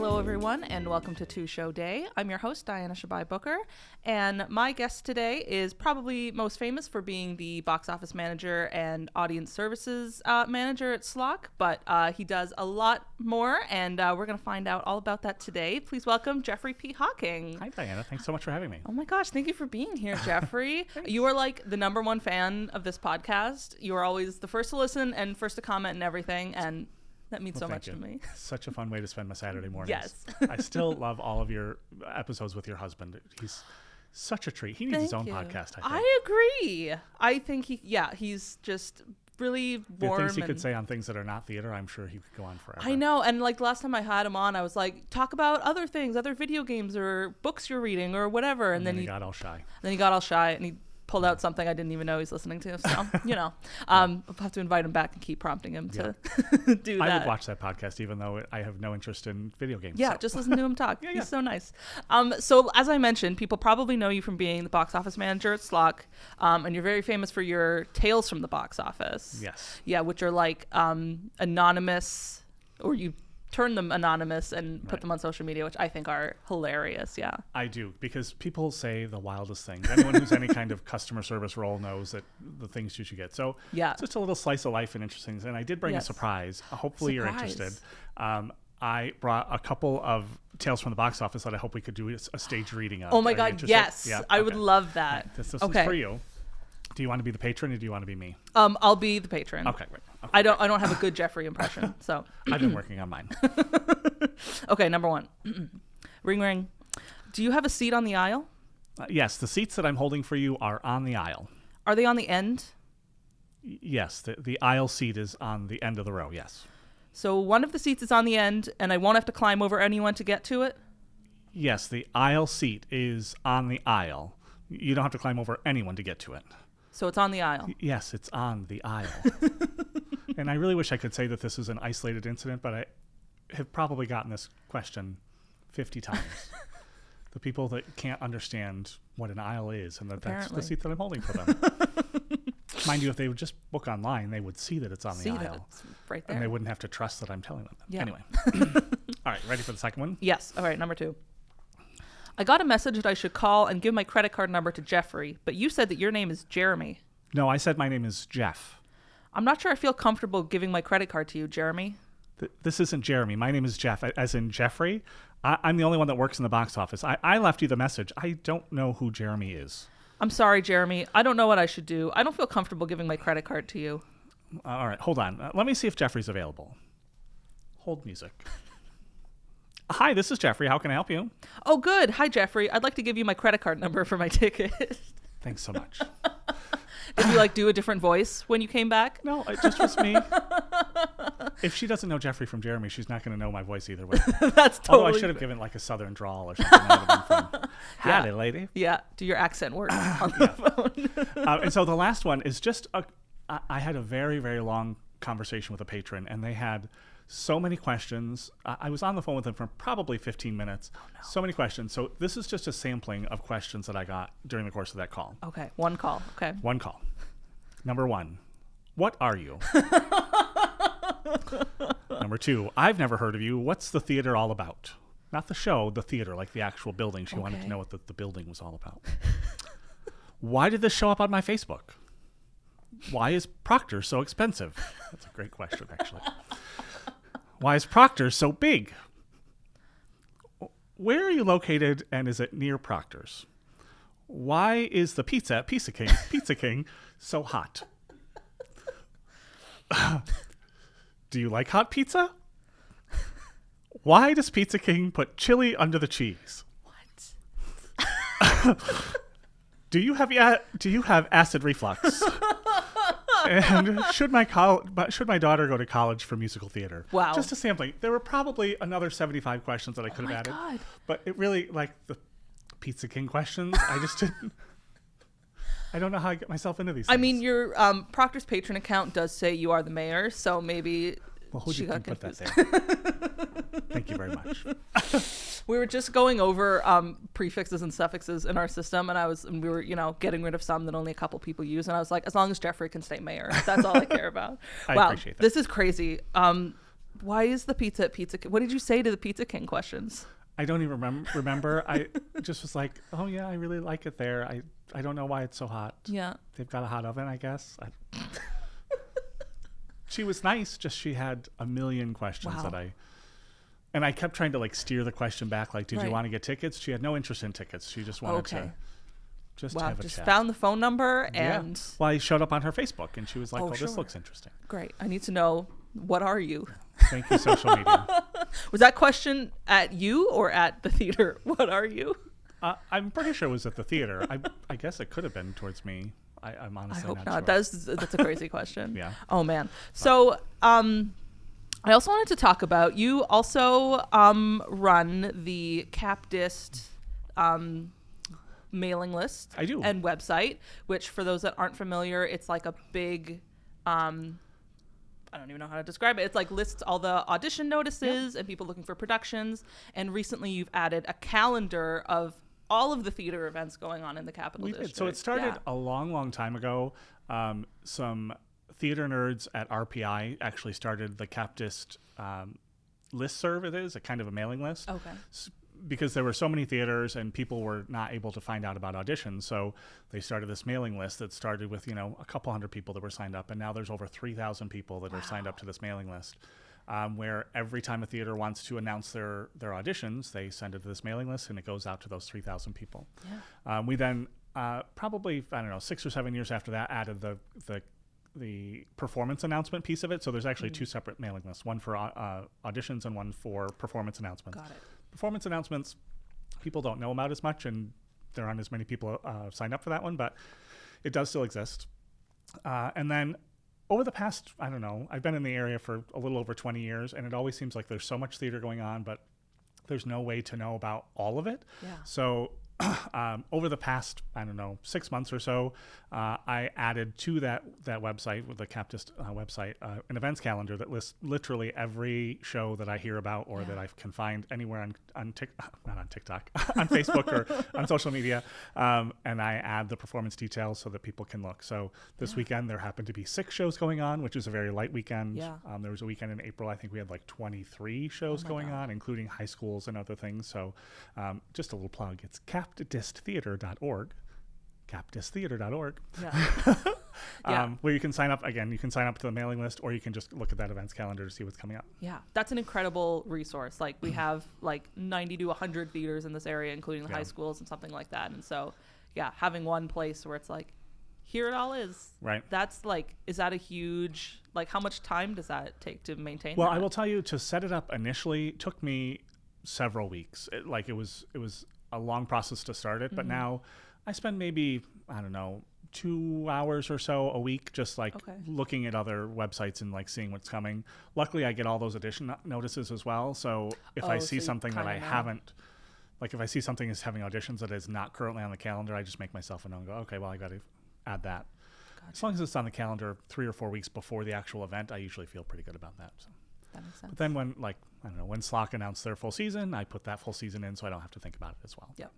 Hello, everyone, and welcome to Two Show Day. I'm your host, Diana Shabai Booker, and my guest today is probably most famous for being the box office manager and audience services manager at Slock, but he does a lot more, and we're going to find out all about that today. Please welcome Jeffrey P. Hocking. Hi, Diana. Thanks so much for having me. Oh my gosh, thank you for being here, Jeffrey. You are like the number one fan of this podcast. You are always the first to listen and first to comment and everything, and that means so much to me. Such a fun way to spend my Saturday mornings. Yes. I still love all of your episodes with your husband. He's such a treat. He needs his own podcast, I think. I agree. I think he's just really warm. The things he could say on things that are not theater, I'm sure he could go on forever. I know. And like last time I had him on, I was like, talk about other things, other video games or books you're reading or whatever. And then he got all shy. Then he got all shy and he pulled out something I didn't even know he's listening to. So, I'll have to invite him back and keep prompting him to do that. I would watch that podcast even though I have no interest in video games. Yeah, just listen to him talk. He's so nice. So as I mentioned, people probably know you from being the box office manager at Slock, and you're very famous for your tales from the box office. Yes. Yeah, which are like anonymous, or you turn them anonymous and put them on social media, which I think are hilarious. Yeah, I do, because people say the wildest things. Anyone who's any kind of customer service role knows that the things you should get. So just a little slice of life and interesting things. And I did bring a surprise. Hopefully you're interested. I brought a couple of tales from the box office that I hope we could do a stage reading of. Oh my God, yes. Yeah, I would love that. Right. This is for you. Do you want to be the patron or do you want to be me? I'll be the patron. Okay, great. Okay, I don't have a good Jeffrey impression, so I've been working on mine. Okay, number one. Ring ring. Do you have a seat on the aisle? Yes, the seats that I'm holding for you are on the aisle. Are they on the end? Yes, the aisle seat is on the end of the row, yes. So one of the seats is on the end, and I won't have to climb over anyone to get to it? Yes, the aisle seat is on the aisle. You don't have to climb over anyone to get to it. So it's on the aisle? Yes, it's on the aisle. And I really wish I could say that this is an isolated incident, but I have probably gotten this question 50 times. The people that can't understand what an aisle is and that's the seat that I'm holding for them. Mind you, if they would just book online, they would see that it's on the aisle. It's right there. And they wouldn't have to trust that I'm telling them. Yeah. Anyway. All right, ready for the second one? Yes. All right, number two. I got a message that I should call and give my credit card number to Jeffrey, but you said that your name is Jeremy. No, I said my name is Jeff. I'm not sure I feel comfortable giving my credit card to you, Jeremy. This isn't Jeremy. My name is Jeff, as in Jeffrey. I'm the only one that works in the box office. I left you the message. I don't know who Jeremy is. I'm sorry, Jeremy. I don't know what I should do. I don't feel comfortable giving my credit card to you. All right, hold on. Let me see if Jeffrey's available. Hold music. Hi, this is Jeffrey. How can I help you? Oh, good. Hi, Jeffrey. I'd like to give you my credit card number for my ticket. Thanks so much. Did you do a different voice when you came back? No, it just was me. If she doesn't know Jeffrey from Jeremy, she's not going to know my voice either way. That's totally. Although I should have given a southern drawl or something. That would have been fun. Howdy, lady. Yeah, do your accent work on the phone. And so the last one is just I had a very, very long conversation with a patron, and they had so many questions. I was on the phone with them for probably 15 minutes. Oh, no. So many questions. So this is just a sampling of questions that I got during the course of that call. Okay, one call. Okay. One call. Number one, what are you? Number two, I've never heard of you. What's the theater all about? Not the show, the theater, like the actual building. She wanted to know what the building was all about. Why did this show up on my Facebook? Why is Proctor so expensive? That's a great question, actually. Why is Proctor's so big? Where are you located, and is it near Proctor's? Why is the pizza at Pizza King so hot? Do you like hot pizza? Why does Pizza King put chili under the cheese? What? Do you have acid reflux? And should my daughter go to college for musical theater? Wow. Just a sampling. There were probably another 75 questions that I could have added. God. But it really, the Pizza King questions, I just didn't. I don't know how I get myself into these things. I mean, your Proctor's patron account does say you are the mayor, so maybe she got put that there. Thank you very much. We were just going over prefixes and suffixes in our system, and we were, getting rid of some that only a couple people use. And I was like, as long as Jeffrey can stay mayor, that's all I care about. I wow, appreciate that. This is crazy. Why is the pizza at Pizza King? What did you say to the Pizza King questions? I don't even remember. I just was like, oh yeah, I really like it there. I don't know why it's so hot. Yeah. They've got a hot oven, I guess. She was nice, just she had a million questions and I kept trying to like steer the question back, like, did you want to get tickets? She had no interest in tickets. She just wanted to just have a chat. Found the phone number and... Yeah. Well, I showed up on her Facebook and she was like, this looks interesting. Great. I need to know, what are you? Thank you, social media. Was that question at you or at the theater? What are you? I'm pretty sure it was at the theater. I guess it could have been towards me. I'm honestly not not sure. That's a crazy question. Yeah. Oh, man. So I also wanted to talk about, you also run the CapDist mailing list. I do. And website, which for those that aren't familiar, it's like a big... I don't even know how to describe it. It's like lists all the audition notices and people looking for productions. And recently you've added a calendar of all of the theater events going on in the Capital District. So it started a long, long time ago. Some theater nerds at RPI actually started the CapDist listserv. It is a kind of a mailing list. Okay. Because there were so many theaters and people were not able to find out about auditions. So they started this mailing list that started with, a couple hundred people that were signed up. And now there's over 3,000 people that are signed up to this mailing list, where every time a theater wants to announce their auditions, they send it to this mailing list and it goes out to those 3,000 people. Yeah. We then probably, 6 or 7 years after that, added the performance announcement piece of it. So there's actually two separate mailing lists, one for auditions and one for performance announcements. Got it. Performance announcements, people don't know about as much, and there aren't as many people signed up for that one, but it does still exist. And then over the past, I've been in the area for a little over 20 years, and it always seems like there's so much theater going on, but there's no way to know about all of it. Yeah. So over the past, 6 months or so, I added to that website, with the CapDist website, an events calendar that lists literally every show that I hear about or that I can find anywhere on not on TikTok, on Facebook or on social media. And I add the performance details so that people can look. So this weekend there happened to be 6 shows going on, which is a very light weekend. Yeah. There was a weekend in April. I think we had like 23 shows going on, including high schools and other things. So just a little plug. It's capdisttheater.org. capdisttheater.org. Yeah. Where you can sign up. Again, you can sign up to the mailing list, or you can just look at that events calendar to see what's coming up. Yeah, that's an incredible resource. Like, we have like 90 to 100 theaters in this area, including the high schools and something like that. And so, having one place where it's like, here it all is. Right. That's like, is that a huge, like, how much time does that take to maintain? Well, I will tell you, to set it up initially took me several weeks. It was a long process to start it, but now I spend maybe, 2 hours or so a week just like looking at other websites and like seeing what's coming. Luckily, I get all those audition notices as well. So if I see something that I haven't, like if I see something is having auditions that is not currently on the calendar, I just make myself a note and go, okay, well, I got to add that. Gotcha. As long as it's on the calendar 3 or 4 weeks before the actual event, I usually feel pretty good about that. So. That makes sense. But then when Slock announced their full season, I put that full season in so I don't have to think about it as well. Yep.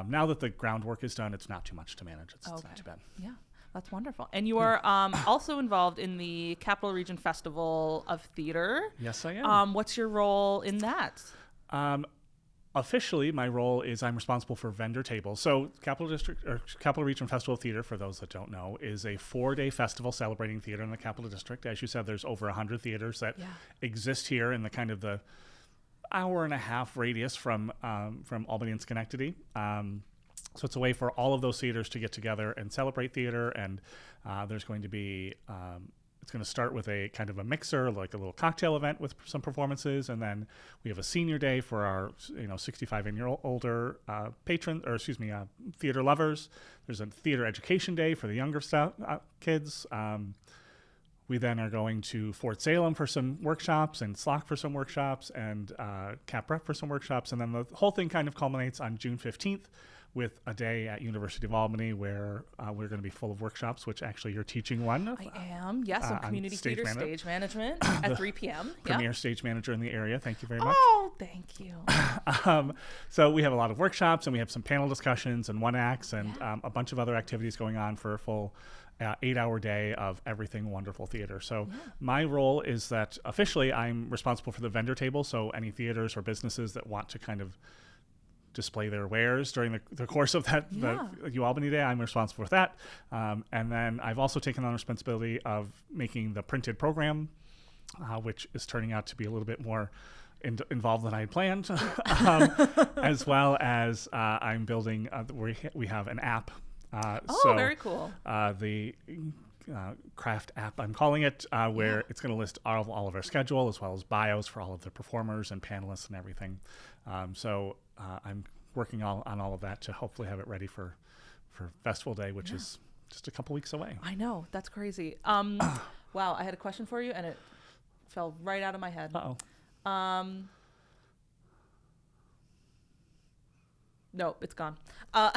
Now that the groundwork is done, it's not too much to manage. It's not too bad. Yeah, that's wonderful. And you are also involved in the Capital Region Festival of Theater. Yes, I am. What's your role in that? Officially, my role is I'm responsible for vendor tables. So Capital Region Festival of Theater, for those that don't know, is a 4-day festival celebrating theater in the Capital District. As you said, there's over 100 theaters that exist here in the kind of the hour-and-a-half radius from Albany and Schenectady. So it's a way for all of those theaters to get together and celebrate theater. And there's going to be it's going to start with a kind of a mixer, like a little cocktail event with some performances, and then we have a senior day for our 65 and older theater lovers. There's a theater education day for the younger kids. We then are going to Fort Salem for some workshops, and Slock for some workshops, and Cap Rep for some workshops, and then the whole thing kind of culminates on June 15th with a day at University of Albany where we're going to be full of workshops, which actually you're teaching one. I am, yes, on community theater stage management at 3 p.m. Premier stage manager in the area. Thank you very much. Oh, thank you. So we have a lot of workshops, and we have some panel discussions and one acts and a bunch of other activities going on for a full 8-hour day of everything wonderful theater. So my role is that officially I'm responsible for the vendor table. So any theaters or businesses that want to kind of display their wares during the course of the UAlbany Day, I'm responsible for that. And then I've also taken on responsibility of making the printed program, which is turning out to be a little bit more involved than I had planned, as well as I'm building, we have an app. Very cool. The craft app, I'm calling it, where it's going to list all of our schedule as well as bios for all of the performers and panelists and everything. So I'm working on all of that to hopefully have it ready for Festival Day, which is just a couple weeks away. I know, that's crazy. Wow, I had a question for you and it fell right out of my head. No, it's gone. I'll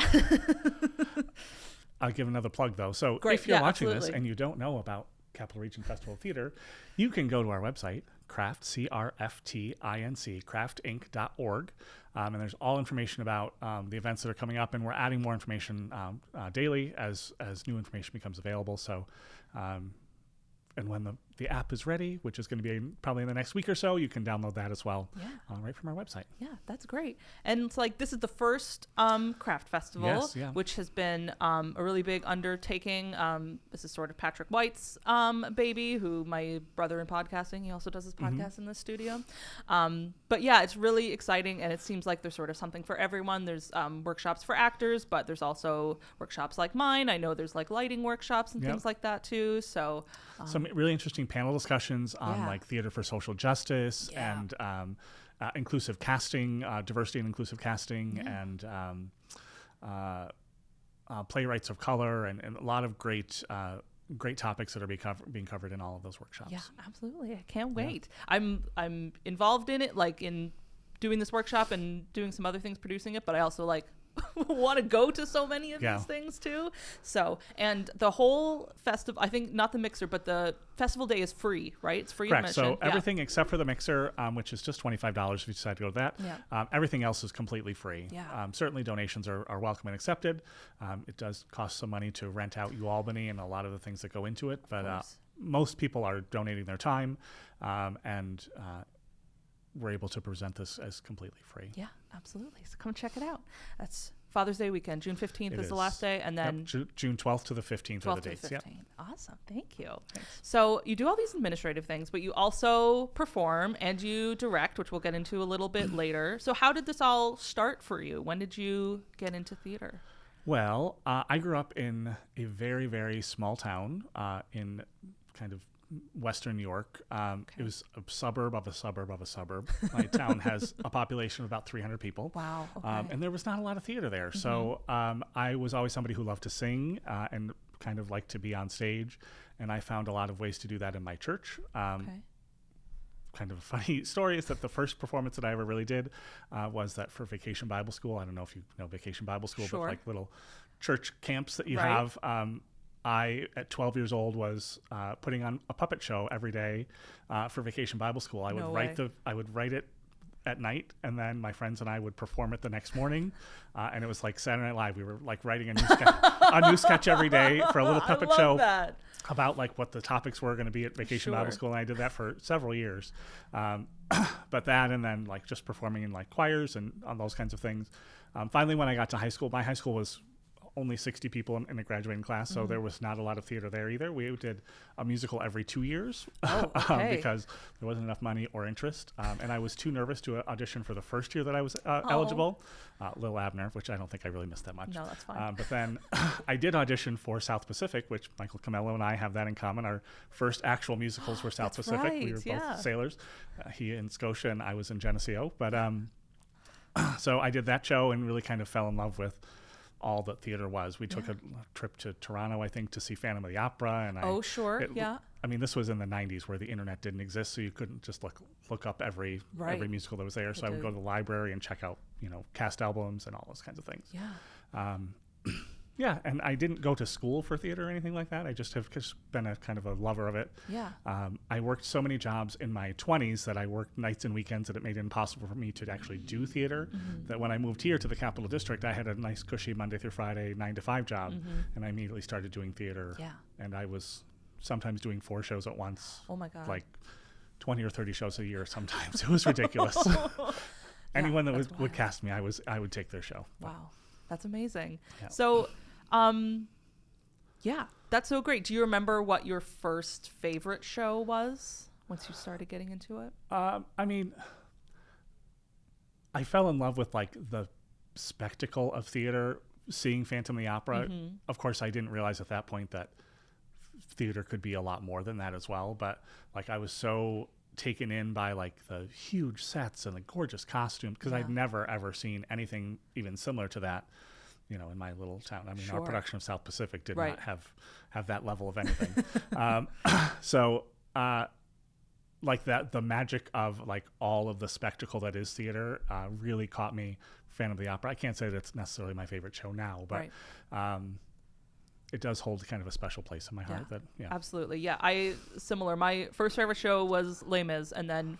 give another plug though. So Great. if you're watching absolutely. this and you don't know about Capital Region Festival of Theater, you can go to our website, Craft, CRFTINC, craftinc.org. And there's all information about the events that are coming up, and we're adding more information daily as new information becomes available. So, and when the app is ready, which is going to be probably in the next week or so, you can download that as well, right from our website. Yeah, that's great. And it's like, this is the first craft festival, which has been a really big undertaking. This is sort of Patrick White's baby, who my brother in podcasting, he also does his podcast in the studio. But yeah, it's really exciting, and it seems like there's sort of something for everyone. There's workshops for actors, but there's also workshops like mine. I know there's like lighting workshops and things like that too. So some really interesting panel discussions on like theater for social justice and inclusive casting, diversity and inclusive casting, and playwrights of color, and a lot of great topics that are being covered in all of those workshops. Yeah, absolutely. I can't wait. I'm involved in it, like in doing this workshop and doing some other things, producing it, but I also like want to go to so many of these things too. So, and the whole festival, I think not the mixer, but the festival day is free, right? It's free Correct. admission. So everything except for the mixer, which is just $25 if you decide to go to that. Everything else is completely free. Certainly donations are welcome and accepted. It does cost some money to rent out UAlbany and a lot of the things that go into it, but most people are donating their time, and we're able to present this as completely free. Yeah, absolutely. So come check it out. That's Father's Day weekend. June 15th is the last day, and then June 12th to the 15th are the dates. Awesome. Thank you. Thanks. So you do all these administrative things, but you also perform and you direct, which we'll get into a little bit later. So how did this all start for you? When did you get into theater? Well, I grew up in a very, very small town in kind of Western New York. It was a suburb of a suburb of a suburb. My town has a population of about 300 people. Wow. Okay. And there was not a lot of theater there. So I was always somebody who loved to sing and kind of liked to be on stage. And I found a lot of ways to do that in my church. Kind of a funny story is that the first performance that I ever really did was that for Vacation Bible School. I don't know if you know Vacation Bible School, but like little church camps that you have. I, at 12 years old, was putting on a puppet show every day for Vacation Bible School. I would write it at night, and then my friends and I would perform it the next morning. And it was like Saturday Night Live. We were like writing a new sketch every day for a little puppet show about like what the topics were going to be at Vacation Bible School. And I did that for several years. But that, and then like just performing in like choirs and on those kinds of things. Finally, when I got to high school, my high school was only 60 people in a graduating class, so there was not a lot of theater there either. We did a musical every 2 years because there wasn't enough money or interest, and I was too nervous to audition for the first year that I was eligible. Lil Abner, which I don't think I really missed that much. No, that's fine. But then I did audition for South Pacific, which Michael Camello and I have that in common. Our first actual musicals were South Pacific. Right, we were both sailors. He in Scotia and I was in Geneseo. But so I did that show and really kind of fell in love with all that theater was. We took a trip to Toronto, I think, to see Phantom of the Opera. And I mean, this was in the 90s where the internet didn't exist, so you couldn't just look up every musical that was there. So I would go to the library and check out, cast albums and all those kinds of things. Yeah, and I didn't go to school for theater or anything like that. I just have just been a kind of a lover of it. Yeah. I worked so many jobs in my 20s that I worked nights and weekends that it made it impossible for me to actually do theater. That when I moved here to the Capital District, I had a nice cushy Monday through Friday 9 to 5 job, and I immediately started doing theater. Yeah. And I was sometimes doing 4 shows at once. Oh my God. Like 20 or 30 shows a year sometimes. It was ridiculous. Anyone that would cast me, I would take their show. Wow. That's amazing. Yeah. So, yeah, that's so great. Do you remember what your first favorite show was once you started getting into it? I mean, I fell in love with like the spectacle of theater, seeing Phantom of the Opera. Of course, I didn't realize at that point that theater could be a lot more than that as well. But like, I was so taken in by like the huge sets and the gorgeous costumes because I'd never ever seen anything even similar to that, you know, in my little town. I mean, our production of South Pacific did not have that level of anything. So like that, the magic of like all of the spectacle that is theater really caught me. Phantom of the Opera. I can't say that it's necessarily my favorite show now, but it does hold kind of a special place in my heart. Absolutely. Yeah, similar. My first favorite show was Les Mis, and then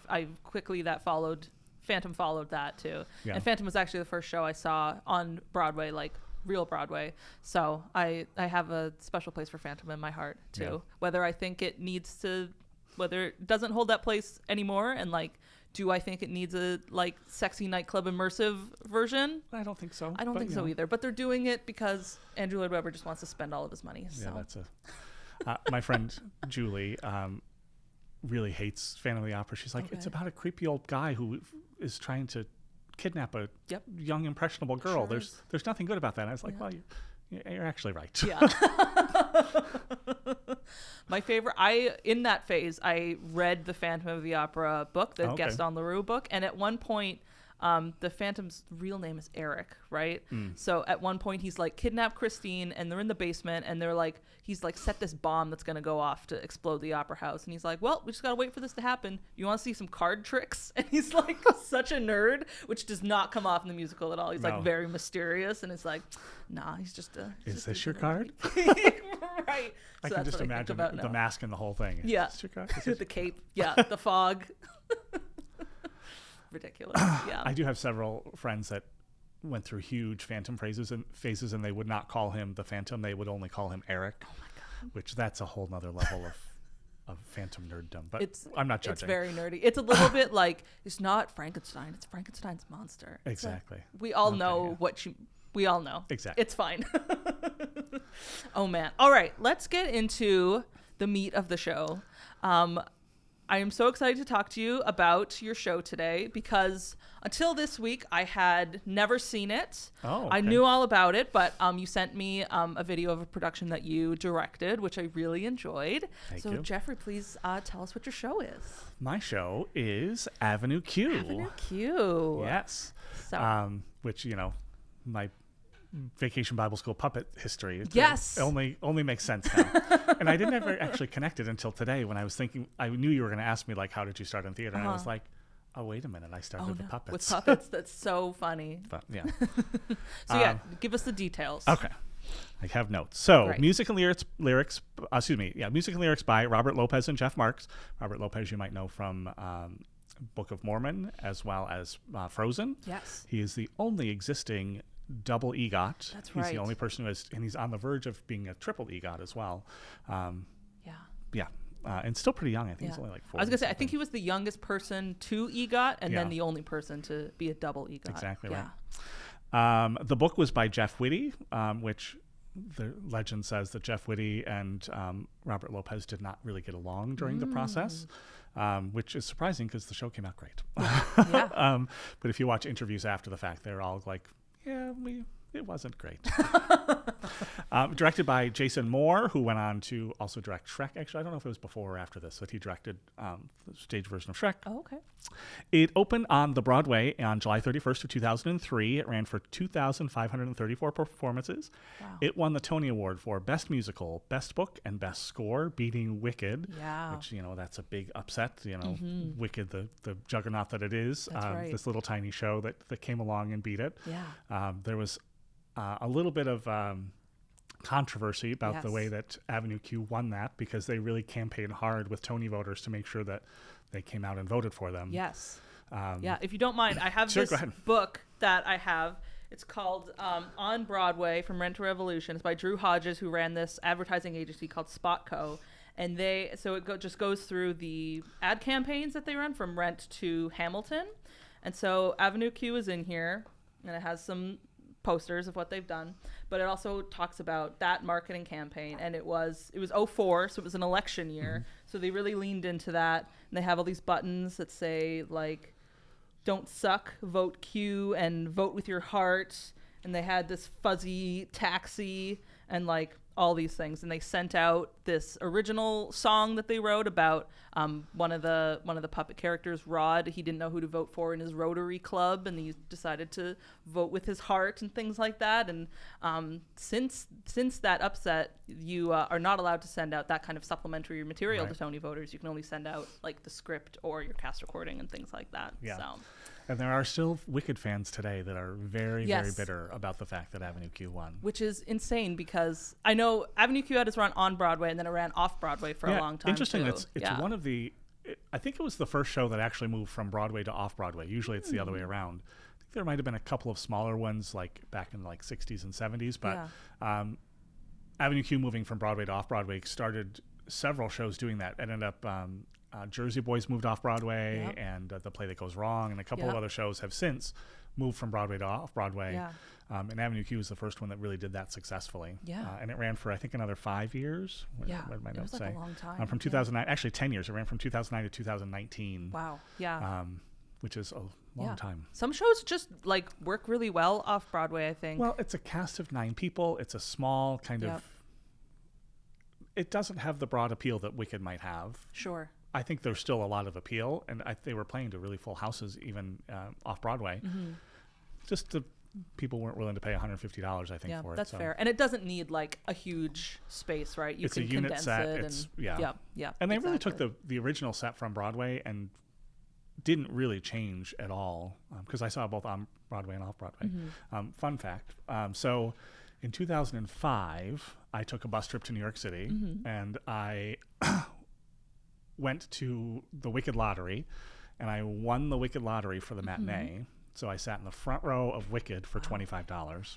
Phantom followed that too. Yeah. And Phantom was actually the first show I saw on Broadway, like real Broadway. So I have a special place for Phantom in my heart too. Yeah. Whether it doesn't hold that place anymore, and like, do I think it needs a like sexy nightclub immersive version? I don't think so. I don't think so either. But they're doing it because Andrew Lloyd Webber just wants to spend all of his money. So. Yeah, that's my friend Julie really hates Phantom of the Opera. She's like, it's about a creepy old guy who is trying to kidnap a young impressionable girl. Sure there's nothing good about that. And I was like, well, you're actually right. Yeah. My favorite, in that phase, I read the Phantom of the Opera book, the Gaston Leroux book, and at one point, the Phantom's real name is Eric, right? So at one point, he's like kidnapped Christine, and they're in the basement, and he's like set this bomb that's gonna go off to explode the opera house, and he's like, well, we just gotta wait for this to happen. You want to see some card tricks? And he's like such a nerd, which does not come off in the musical at all. He's like very mysterious, and it's like, nah, he's just a. Is this your card? Right. I can just imagine the mask and the whole thing. Yeah. Is this your card? The cape. Yeah. The fog. Ridiculous. Yeah. I do have several friends that went through huge Phantom phases, and they would not call him the Phantom. They would only call him Eric. Oh my God. Which that's a whole nother level of Phantom nerddom. But I'm not judging. It's very nerdy. It's a little bit like, it's not Frankenstein. It's Frankenstein's monster. Exactly. We all know we all know. Exactly. It's fine. Oh man. All right. Let's get into the meat of the show. I am so excited to talk to you about your show today because until this week, I had never seen it. Oh, okay. I knew all about it, but you sent me a video of a production that you directed, which I really enjoyed. Thank you. Jeffrey, please tell us what your show is. My show is Avenue Q. Avenue Q. Yes. So. Which, you know, my Vacation Bible School puppet history. Yes. It only makes sense now. And I didn't ever actually connect it until today when I was thinking, I knew you were going to ask me, like, how did you start in theater? And I was like, oh, wait a minute. I started with puppets. With puppets. That's so funny. But, yeah. So, give us the details. Okay. I have notes. So, music and lyrics by Robert Lopez and Jeff Marks. Robert Lopez, you might know from Book of Mormon, as well as Frozen. Yes. He is the only existing double EGOT. That's right. He's the only person who and he's on the verge of being a triple EGOT as well. And still pretty young. I think he's only like 40. I was gonna say, I think he was the youngest person to EGOT, and then the only person to be a double EGOT. Exactly right. The book was by Jeff Whitty, which the legend says that Jeff Whitty and Robert Lopez did not really get along during the process. Which is surprising because the show came out great. Yeah. But if you watch interviews after the fact, they're all like, it wasn't great. Directed by Jason Moore, who went on to also direct Shrek. Actually, I don't know if it was before or after this, but he directed the stage version of Shrek. Oh, okay. It opened on the Broadway on July 31st of 2003. It ran for 2,534 performances. Wow. It won the Tony Award for Best Musical, Best Book, and Best Score, beating Wicked. Yeah. Which, that's a big upset. Wicked, the juggernaut that it is. That's right. This little tiny show that came along and beat it. Yeah. There was a little bit of controversy about the way that Avenue Q won that, because they really campaigned hard with Tony voters to make sure that they came out and voted for them. Yes. If you don't mind, I have Sure, this book that I have. It's called On Broadway from Rent to Revolution. It's by Drew Hodges, who ran this advertising agency called Spotco. And just goes through the ad campaigns that they run from Rent to Hamilton. And so Avenue Q is in here, and it has some posters of what they've done. But it also talks about that marketing campaign. And it was 04, so it was an election year. So they really leaned into that. And they have all these buttons that say, like, don't suck, vote Q, and vote with your heart. And they had this fuzzy taxi and like all these things. And they sent out this original song that they wrote about one of the puppet characters, Rod. He didn't know who to vote for in his Rotary Club, and he decided to vote with his heart and things like that. And since that upset, you are not allowed to send out that kind of supplementary material to Tony voters. You can only send out like the script or your cast recording and things like that. Yeah. So. And there are still Wicked fans today that are very, very bitter about the fact that Avenue Q won. Which is insane, because I know Avenue Q had its run on Broadway, and then it ran off Broadway for a long time. Interesting. Too. It's one of the. I think it was the first show that actually moved from Broadway to off Broadway. Usually it's the other way around. I think there might have been a couple of smaller ones like back in like 60s and 70s, but Avenue Q moving from Broadway to off Broadway started several shows doing that. It ended up Jersey Boys moved off Broadway, and The Play That Goes Wrong, and a couple of other shows have since moved from Broadway to off Broadway. And Avenue Q was the first one that really did that successfully. And it ran for I think another 5 years. What did my notes say? A long time. From 2009, actually 10 years. It ran from 2009 to 2019. Wow. Yeah. Which is a long time. Some shows just like work really well off Broadway, I think. Well, it's a cast of 9 people. It's a small kind of. It doesn't have the broad appeal that Wicked might have. Sure. I think there's still a lot of appeal, and they were playing to really full houses even off Broadway. Just the people weren't willing to pay $150, I think, for it. That's fair. And it doesn't need like a huge space, right? It's a unit set. And they really took the original set from Broadway and didn't really change at all, because I saw both on Broadway and off Broadway. Fun fact. So in 2005, I took a bus trip to New York City, and I went to the Wicked Lottery, and I won the Wicked Lottery for the matinee. So I sat in the front row of Wicked for $25.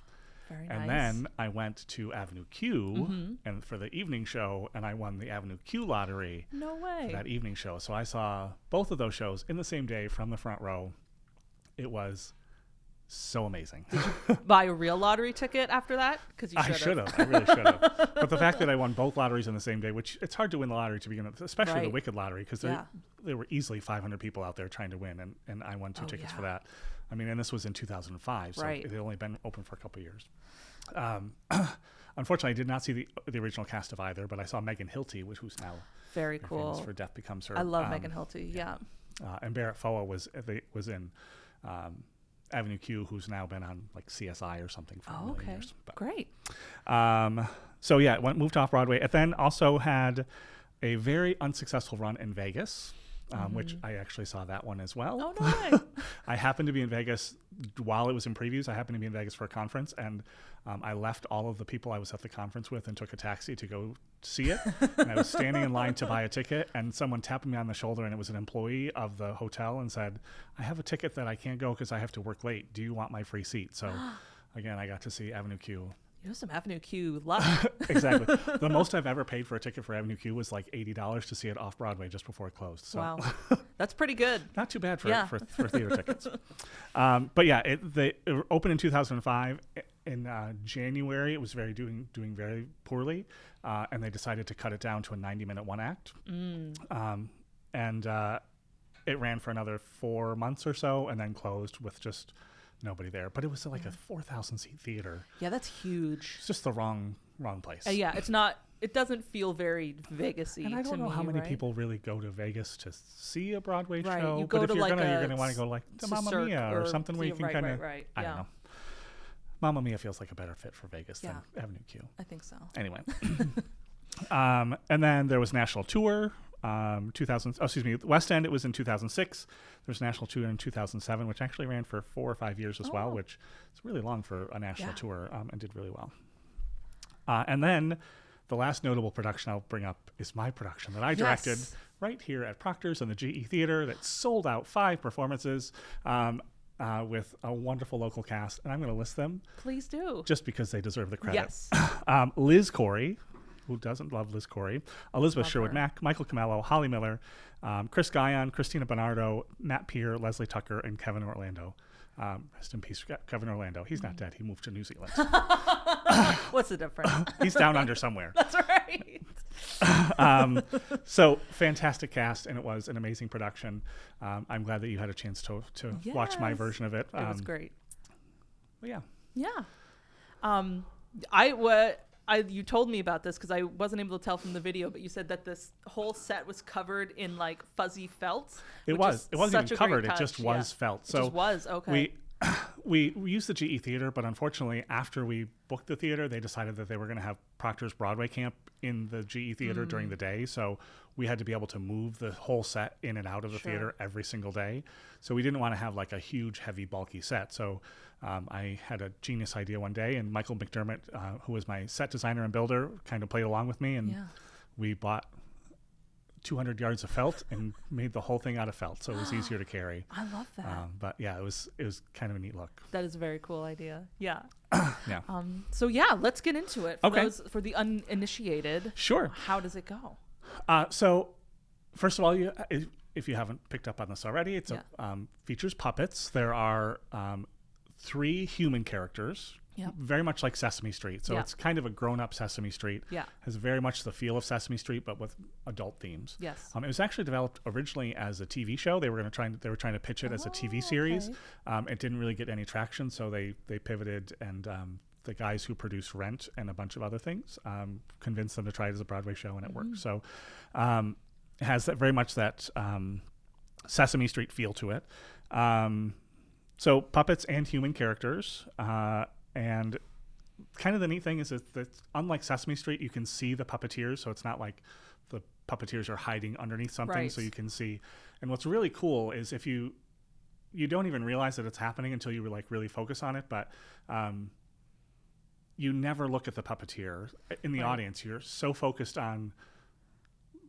Very and nice. Then I went to Avenue Q and for the evening show, and I won the Avenue Q Lottery. No way. For that evening show. So I saw both of those shows in the same day from the front row. It was so amazing. Did you buy a real lottery ticket after that? Because you should have. I really should have. But the fact that I won both lotteries on the same day, which it's hard to win the lottery to begin with, especially the Wicked Lottery, because there were easily 500 people out there trying to win, and I won 2 tickets for that. I mean, and this was in 2005, so it had only been open for a couple of years. Unfortunately, I did not see the original cast of either, but I saw Megan Hilty, who's now very cool for Death Becomes Her. I love Megan Hilty. And Barrett Foa was in Avenue Q, who's now been on like CSI or something for a million years. But, great. So yeah, moved off Broadway, and then also had a very unsuccessful run in Vegas, which I actually saw that one as well. Oh, no way. I happened to be in Vegas while it was in previews. I happened to be in Vegas for a conference, and I left all of the people I was at the conference with and took a taxi to go see it. And I was standing in line to buy a ticket, and someone tapped me on the shoulder, and it was an employee of the hotel, and said, I have a ticket that I can't go because I have to work late. Do you want my free seat? So again, I got to see Avenue Q. You have some Avenue Q luck. Exactly. The most I've ever paid for a ticket for Avenue Q was like $80 to see it off Broadway just before it closed. So. Wow. That's pretty good. Not too bad for theater tickets. But yeah, it opened in 2005. In January, it was doing very poorly, and they decided to cut it down to a 90-minute one act. And it ran for another 4 months or so, and then closed with just nobody there. But it was like a 4,000 seat theater. Yeah, that's huge. It's just the wrong place. It's not. It doesn't feel very Vegas-y. And I don't know how many people really go to Vegas to see a Broadway show. You go but if to you're like gonna want to go like to Mamma Mia or something where you can kind of. I don't know. Mamma Mia feels like a better fit for Vegas than Avenue Q. I think so. Anyway. And then there was national tour West End, it was in 2006. There's a national tour in 2007, which actually ran for 4 or 5 years as well, which is really long for a national tour, and did really well. And then the last notable production I'll bring up is my production that I directed right here at Proctor's in the GE Theater that sold out 5 performances with a wonderful local cast. And I'm going to list them. Please do. Just because they deserve the credit. Yes. Liz Corey. Who doesn't love Liz Corey? Elizabeth Love Sherwood her. Mack, Michael Camello, Holly Miller, Chris Guyon, Christina Bernardo, Matt Peer, Leslie Tucker, and Kevin Orlando. Rest in peace, Kevin Orlando. He's not dead. He moved to New Zealand. What's the difference? He's down under somewhere. That's right. So fantastic cast, and it was an amazing production. I'm glad that you had a chance to watch my version of it. It was great. But yeah. Yeah. You told me about this because I wasn't able to tell from the video, but you said that this whole set was covered in like fuzzy felt. It wasn't even covered. It just was felt. So it just was okay. We used the GE Theater, but unfortunately, after we booked the theater, they decided that they were going to have Proctor's Broadway camp in the GE Theater during the day. So we had to be able to move the whole set in and out of the theater every single day. So we didn't want to have like a huge, heavy, bulky set. So I had a genius idea one day, and Michael McDermott, who was my set designer and builder, kind of played along with me, and we bought 200 yards of felt and made the whole thing out of felt, so it was easier to carry. I love that. But yeah, it was kind of a neat look. That is a very cool idea. Yeah. Yeah. So yeah, let's get into it. For the uninitiated. Sure. How does it go? So first of all, if you haven't picked up on this already, it's features puppets. There are 3 human characters, very much like Sesame Street. So it's kind of a grown-up Sesame Street. Yeah. Has very much the feel of Sesame Street, but with adult themes. Yes. It was actually developed originally as a TV show. They were trying to pitch it as a TV series. It didn't really get any traction, so they pivoted, and the guys who produced Rent and a bunch of other things convinced them to try it as a Broadway show, and it worked. So it has very much that Sesame Street feel to it. So puppets and human characters, and kind of the neat thing is that unlike Sesame Street, you can see the puppeteers, so it's not like the puppeteers are hiding underneath something, so you can see. And what's really cool is if you don't even realize that it's happening until you like really focus on it, but you never look at the puppeteer in the audience. You're so focused on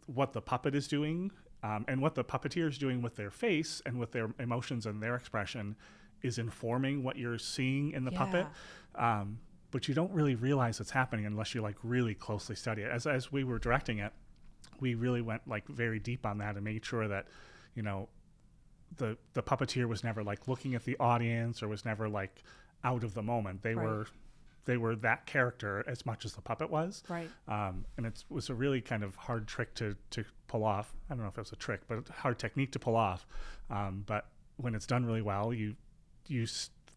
what the puppet is doing, and what the puppeteer is doing with their face and with their emotions and their expression is informing what you're seeing in the puppet. But you don't really realize it's happening unless you like really closely study it. As we were directing it, we really went like very deep on that and made sure that, you know, the puppeteer was never like looking at the audience or was never like out of the moment. They were that character as much as the puppet was. Right. And it was a really kind of hard trick to pull off. I don't know if it was a trick, but a hard technique to pull off. But when it's done really well,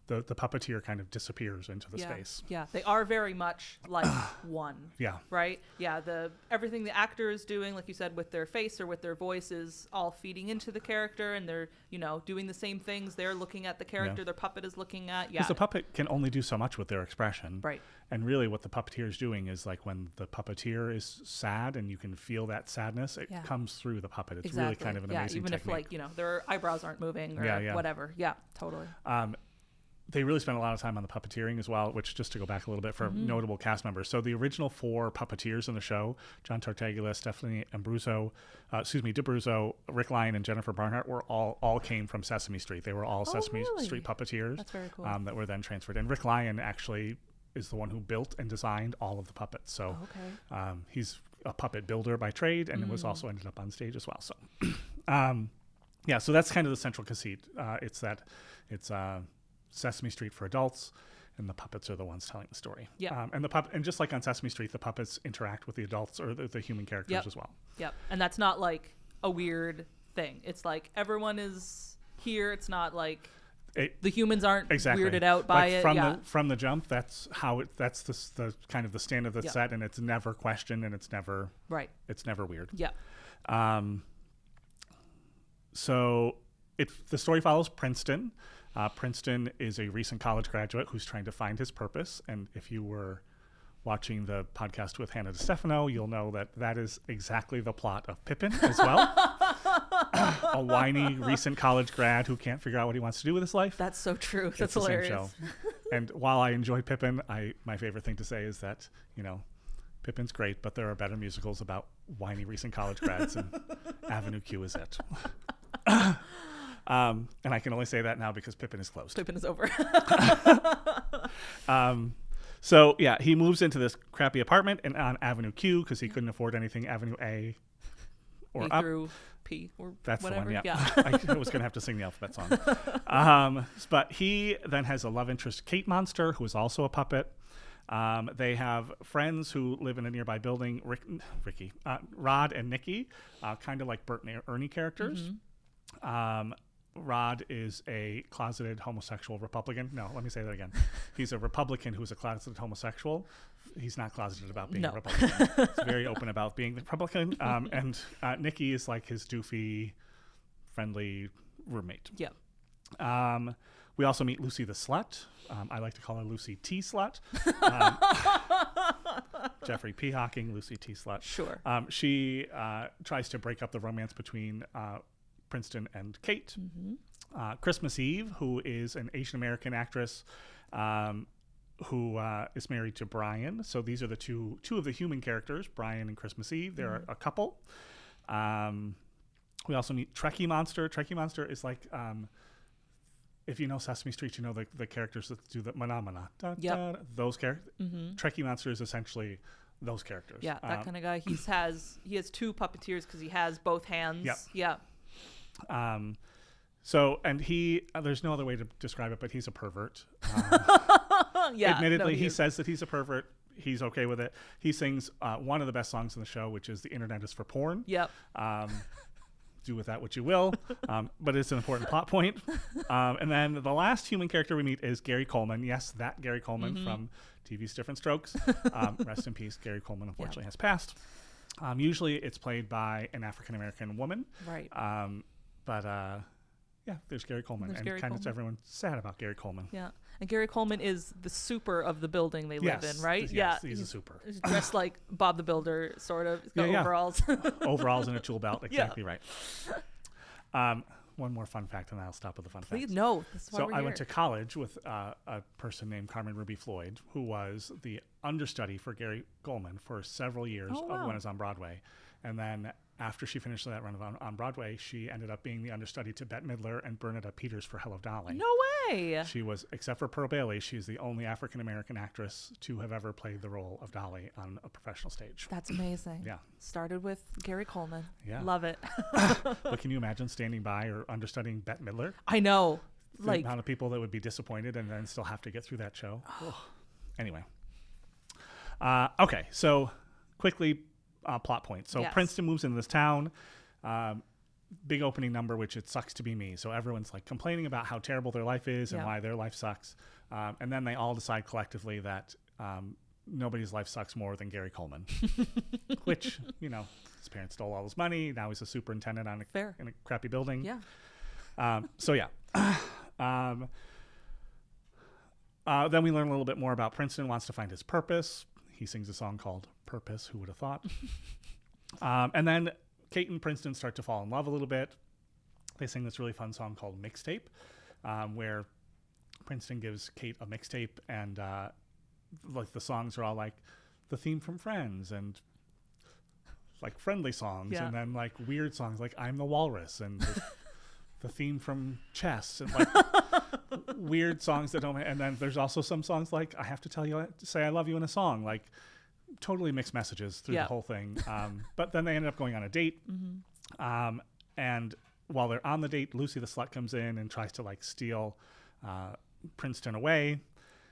the puppeteer kind of disappears into the space. Yeah, they are very much like one. Yeah. Right? Yeah, everything the actor is doing, like you said, with their face or with their voice is all feeding into the character, and they're, doing the same things. They're looking at the character their puppet is looking at. Yeah. Because the puppet can only do so much with their expression. Right. And really what the puppeteer is doing is like when the puppeteer is sad and you can feel that sadness, it comes through the puppet. It's really kind of an amazing technique. Even if like, their eyebrows aren't moving or whatever. Yeah, totally. They really spent a lot of time on the puppeteering as well, which, just to go back a little bit, for notable cast members. So the original 4 puppeteers in the show, John Tartaglia, Stephanie D'Abruzzo, Rick Lyon, and Jennifer Barnhart, were all came from Sesame Street. They were all Sesame Street puppeteers. That's very cool. That were then transferred. And Rick Lyon actually is the one who built and designed all of the puppets. So he's a puppet builder by trade, and it was also ended up on stage as well. So so that's kind of the central conceit. It's Sesame Street for adults, and the puppets are the ones telling the story. Yeah. And just like on Sesame Street, the puppets interact with the adults or the human characters as well. Yep. And that's not like a weird thing. It's like everyone is here. It's not like the humans aren't weirded out by it. From the jump, that's how that's the kind of the stand of the set, and it's never questioned, and it's never It's never weird. Yeah. So the story follows Princeton. Princeton is a recent college graduate who's trying to find his purpose. And if you were watching the podcast with Hannah DeStefano, you'll know that is exactly the plot of Pippin as well. A whiny recent college grad who can't figure out what he wants to do with his life. That's so true. It's That's the hilarious. same show. And while I enjoy Pippin, my favorite thing to say is that, Pippin's great, but there are better musicals about whiny recent college grads, and Avenue Q is it. And I can only say that now because Pippin is closed. Pippin is over. So yeah, he moves into this crappy apartment and on Avenue Q because he couldn't afford anything Avenue A or A up. through P or That's whatever. the one, yeah. I was going to have to sing the alphabet song. But he then has a love interest, Kate Monster, who is also a puppet. They have friends who live in a nearby building, Rod and Nikki, kind of like Bert and Ernie characters. Mm-hmm. Rod is a closeted homosexual Republican. No, let me say that again. He's a Republican who's a closeted homosexual. He's not closeted about being a Republican. He's very open about being the Republican. And Nikki is like his doofy, friendly roommate. Yeah. We also meet Lucy the Slut. I like to call her Lucy T. Slut. Jeffrey P. Hocking, Lucy T. Slut. Sure. She tries to break up the romance between Princeton and Kate. Mm-hmm. Christmas Eve, who is an Asian American actress who is married to Brian. So these are the two of the human characters, Brian and Christmas Eve. They're a couple. We also meet Trekkie Monster. Trekkie Monster is like, if you know Sesame Street, you know the characters that do the mana. Those characters. Mm-hmm. Trekkie Monster is essentially those characters. Yeah, that kind of guy. He has two puppeteers because he has both hands. Yep. Yeah. So, and there's no other way to describe it, but he's a pervert. Yeah. Admittedly, he says that he's a pervert. He's okay with it. He sings one of the best songs in the show, which is "The Internet is for Porn." Yep. Do with that what you will, but it's an important plot point. And then the last human character we meet is Gary Coleman. Yes, that Gary Coleman from TV's Different Strokes. Rest in peace, Gary Coleman unfortunately has passed. Usually it's played by an African-American woman. Right. But there's Gary Coleman. Everyone's sad about Gary Coleman. Yeah. And Gary Coleman is the super of the building they live in, right? Yes, he's a super. He's dressed like Bob the Builder, sort of. He's got overalls. Overalls and a tool belt. Exactly right. One more fun fact, and I'll stop with the fun facts. Please, no. That's why So we're I here. went to college with a person named Carmen Ruby Floyd, who was the understudy for Gary Coleman for several years when it was on Broadway. And then after she finished that run on Broadway, she ended up being the understudy to Bette Midler and Bernadette Peters for Hello, Dolly. No way. She was, except for Pearl Bailey, she's the only African-American actress to have ever played the role of Dolly on a professional stage. That's amazing. Yeah. Started with Gary Coleman. Yeah. Love it. But can you imagine standing by or understudying Bette Midler? I know. The amount of people that would be disappointed and then still have to get through that show. Anyway. Okay, so quickly, plot point. So Princeton moves into this town. Big opening number, which it sucks to be me. So everyone's like complaining about how terrible their life is and why their life sucks. And then they all decide collectively that nobody's life sucks more than Gary Coleman, which, his parents stole all his money. Now he's a superintendent in a crappy building. Yeah. Then we learn a little bit more about Princeton wants to find his purpose. He sings a song called Purpose, Who Would Have Thought? And then Kate and Princeton start to fall in love a little bit. They sing this really fun song called Mixtape, where Princeton gives Kate a mixtape, and like the songs are all like the theme from Friends and like friendly songs, and then like weird songs like I'm the Walrus and the theme from Chess, and like weird songs that don't. And then there's also some songs like I have to say I love you in a song, like totally mixed messages through the whole thing. But then they ended up going on a date. Mm-hmm. And while they're on the date, Lucy the Slut comes in and tries to like steal Princeton away.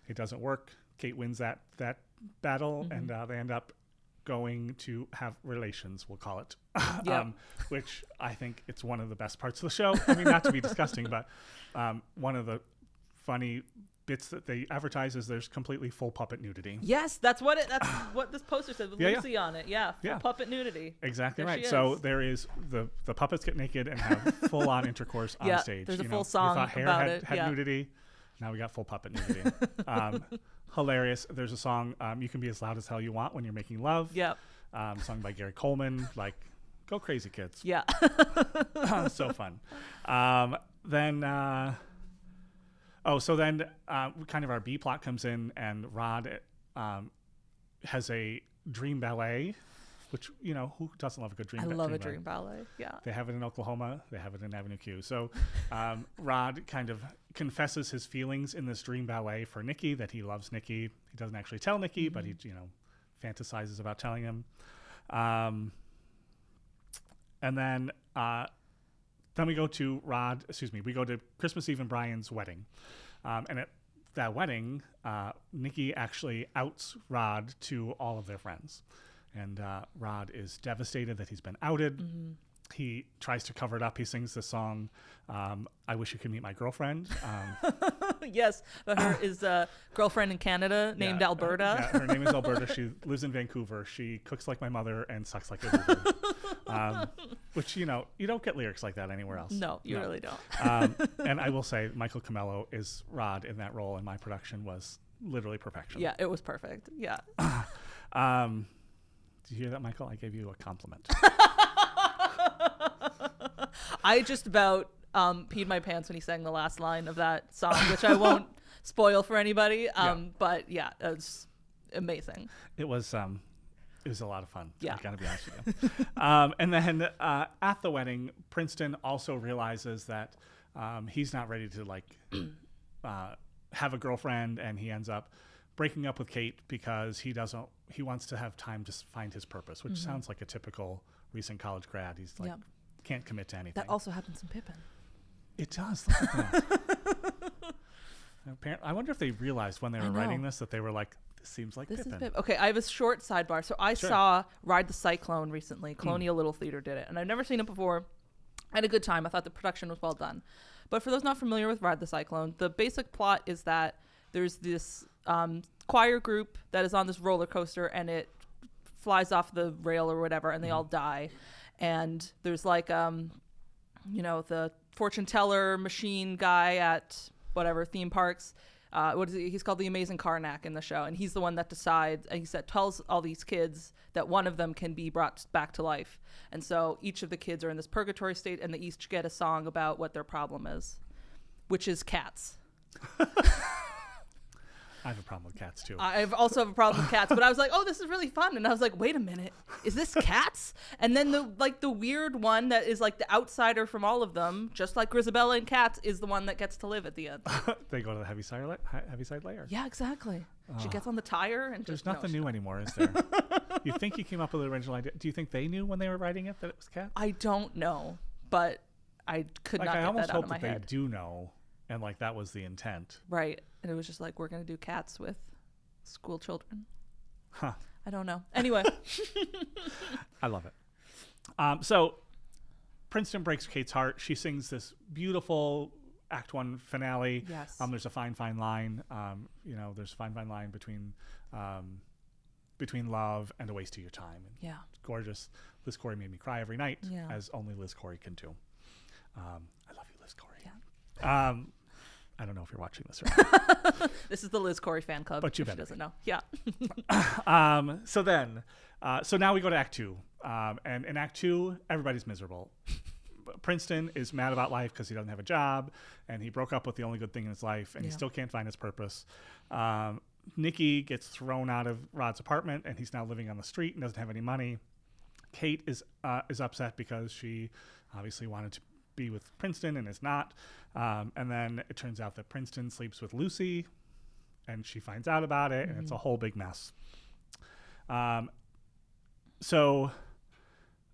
It doesn't work. Kate wins that battle, and they end up going to have relations, we'll call it, which I think it's one of the best parts of the show. I mean, not to be disgusting, but one of the funny bits that they advertise is there's completely full puppet nudity. Yes, that's what this poster said with Lucy on it. Yeah, full puppet nudity. Exactly right. So there is the puppets get naked and have full on intercourse on stage. There's a full song we thought hair about had nudity. Now we got full puppet nudity. hilarious. There's a song, You Can Be As Loud As Hell You Want When You're Making Love. Yep. Sung by Gary Coleman. Like, go crazy, kids. Yeah. So fun. Then kind of our B plot comes in, and Rod has a dream ballet, which, who doesn't love a good dream ballet? I love a dream ballet. Yeah. They have it in Oklahoma. They have it in Avenue Q. So Rod kind of confesses his feelings in this dream ballet for Nikki, that he loves Nikki. He doesn't actually tell Nikki, but he, fantasizes about telling him. And then we go to we go to Christmas Eve and Brian's wedding. And at that wedding, Nikki actually outs Rod to all of their friends. And Rod is devastated that he's been outed. Mm-hmm. He tries to cover it up. He sings the song, I Wish You Could Meet My Girlfriend. Yes, but her is a girlfriend in Canada named Alberta. Her name is Alberta. She lives in Vancouver. She cooks like my mother and sucks like a booger. Which, you don't get lyrics like that anywhere else. No, you really don't. And I will say, Michael Camello is Rod in that role, and my production was literally perfection. Yeah, it was perfect. Yeah. Did you hear that, Michael? I gave you a compliment. I just about peed my pants when he sang the last line of that song, which I won't spoil for anybody. But yeah, it was amazing. It was a lot of fun. Yeah. I gotta be honest with you. And then at the wedding, Princeton also realizes that he's not ready to have a girlfriend, and he ends up breaking up with Kate because he wants to have time to find his purpose, which sounds like a typical recent college grad. He's like, can't commit to anything. That also happens in Pippin. It does. Look at that. I wonder if they realized when they were writing this that they were like, this seems like Pippin. Is Pippin. Okay, I have a short sidebar. So I saw Ride the Cyclone recently. Colonial Little Theater did it, and I've never seen it before. I had a good time. I thought the production was well done. But for those not familiar with Ride the Cyclone, the basic plot is that there's this choir group that is on this roller coaster, and it flies off the rail or whatever, and they all die. And there's like, the fortune teller machine guy at whatever theme parks. What is he? He's called the Amazing Karnak in the show, and he's the one that decides. And tells all these kids that one of them can be brought back to life. And so each of the kids are in this purgatory state, and they each get a song about what their problem is, which is cats. I have a problem with cats too. I also have a problem with cats, but I was like, oh, this is really fun. And I was like, wait a minute, is this cats? And then the weird one that is like the outsider from all of them, just like Grisabella and Cats, is the one that gets to live at the end. They go to the Heaviside layer. Yeah, exactly. She gets on the tire and there's nothing new anymore, is there? You think you came up with the original idea? Do you think they knew when they were writing it that it was cats? I don't know, but I could not get that out of my head. I almost hope that they do know, and that was the intent. Right. And it was just like, we're going to do cats with school children. Huh. I don't know. Anyway. I love it. So Princeton breaks Kate's heart. She sings this beautiful Act 1 finale. Yes. There's a fine line. There's a fine line between love and a waste of your time. And it's gorgeous. Liz Corey made me cry every night, as only Liz Corey can do. I love you, Liz Corey. Yeah. I don't know if you're watching this or not. This is the Liz Corey fan club. But you she doesn't know. Yeah. So now we go to Act 2. And in Act 2, everybody's miserable. Princeton is mad about life because he doesn't have a job, and he broke up with the only good thing in his life, and he still can't find his purpose. Nikki gets thrown out of Rod's apartment, and he's now living on the street and doesn't have any money. Kate is upset because she obviously wanted to be with Princeton and is not. And then it turns out that Princeton sleeps with Lucy, and she finds out about it, and it's a whole big mess. Kind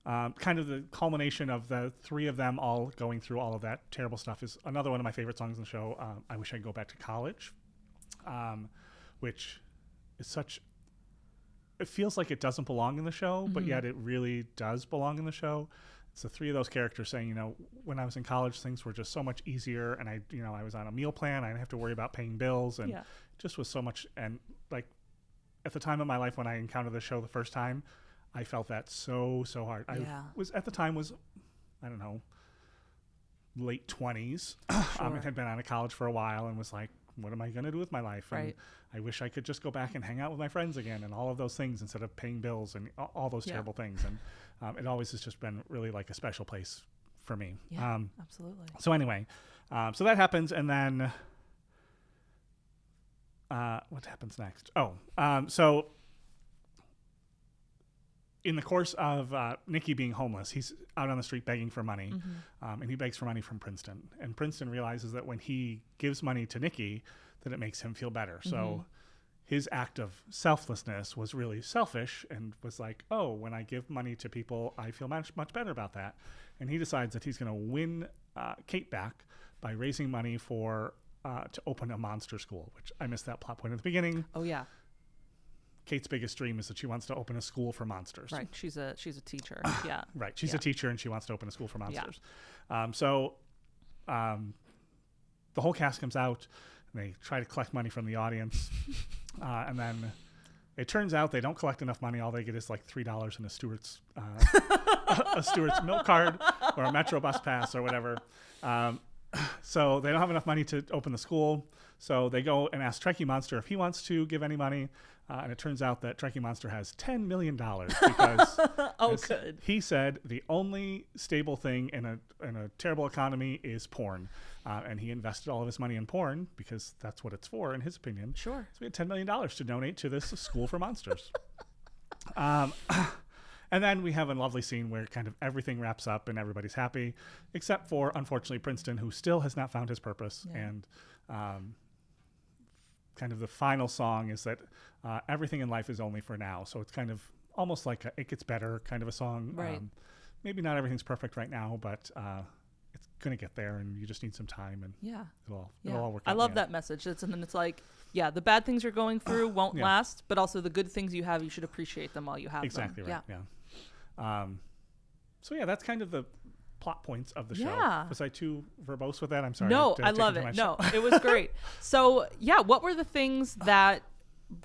of the culmination of the three of them all going through all of that terrible stuff is another one of my favorite songs in the show, I Wish I Could Go Back to College, which is it feels like it doesn't belong in the show, but yet it really does belong in the show. It's the three of those characters saying, when I was in college, things were just so much easier, and I was on a meal plan. I didn't have to worry about paying bills, and it just was so much. And at the time of my life when I encountered the show the first time, I felt that so hard. I was at the time I don't know, late 20s. Sure. And had been out of college for a while and was like what am I going to do with my life? Right. And I wish I could just go back and hang out with my friends again and all of those things instead of paying bills and all those terrible things. And it always has just been really like a special place for me. Yeah, absolutely. So anyway, so that happens. And then what happens next? So in the course of Nicky being homeless, he's out on the street begging for money, and he begs for money from Princeton. And Princeton realizes that when he gives money to Nicky, that it makes him feel better. So his act of selflessness was really selfish and was like, oh, when I give money to people, I feel much, much better about that. And he decides that he's going to win Kate back by raising money for to open a monster school, which I missed that plot point at the beginning. Oh, yeah. Kate's biggest dream is that she wants to open a school for monsters. Right. She's a teacher. Yeah. Right. She's a teacher and she wants to open a school for monsters. Yeah. So the whole cast comes out and they try to collect money from the audience. And then it turns out they don't collect enough money. All they get is like $3 in a Stewart's milk card or a Metro bus pass or whatever. So they don't have enough money to open the school. So they go and ask Trekkie Monster if he wants to give any money. And it turns out that Trekkie Monster has $10 million because good. He said the only stable thing in a terrible economy is porn. And he invested all of his money in porn because that's what it's for, in his opinion. Sure. So we had $10 million to donate to this school for monsters. And then we have a lovely scene where kind of everything wraps up and everybody's happy, except for, unfortunately, Princeton, who still has not found his purpose. Yeah. And kind of the final song is that everything in life is only for now. So it's kind of almost like It Gets Better kind of a song. Right. Maybe not everything's perfect right now, but it's going to get there and you just need some time and it'll all work out. I love that message. It's like, the bad things you're going through won't last, but also the good things you have, you should appreciate them while you have them. Exactly right. Yeah. So that's kind of the plot points of the show. Was I too verbose with that? I'm sorry. No, I love it. No, it was great. So what were the things that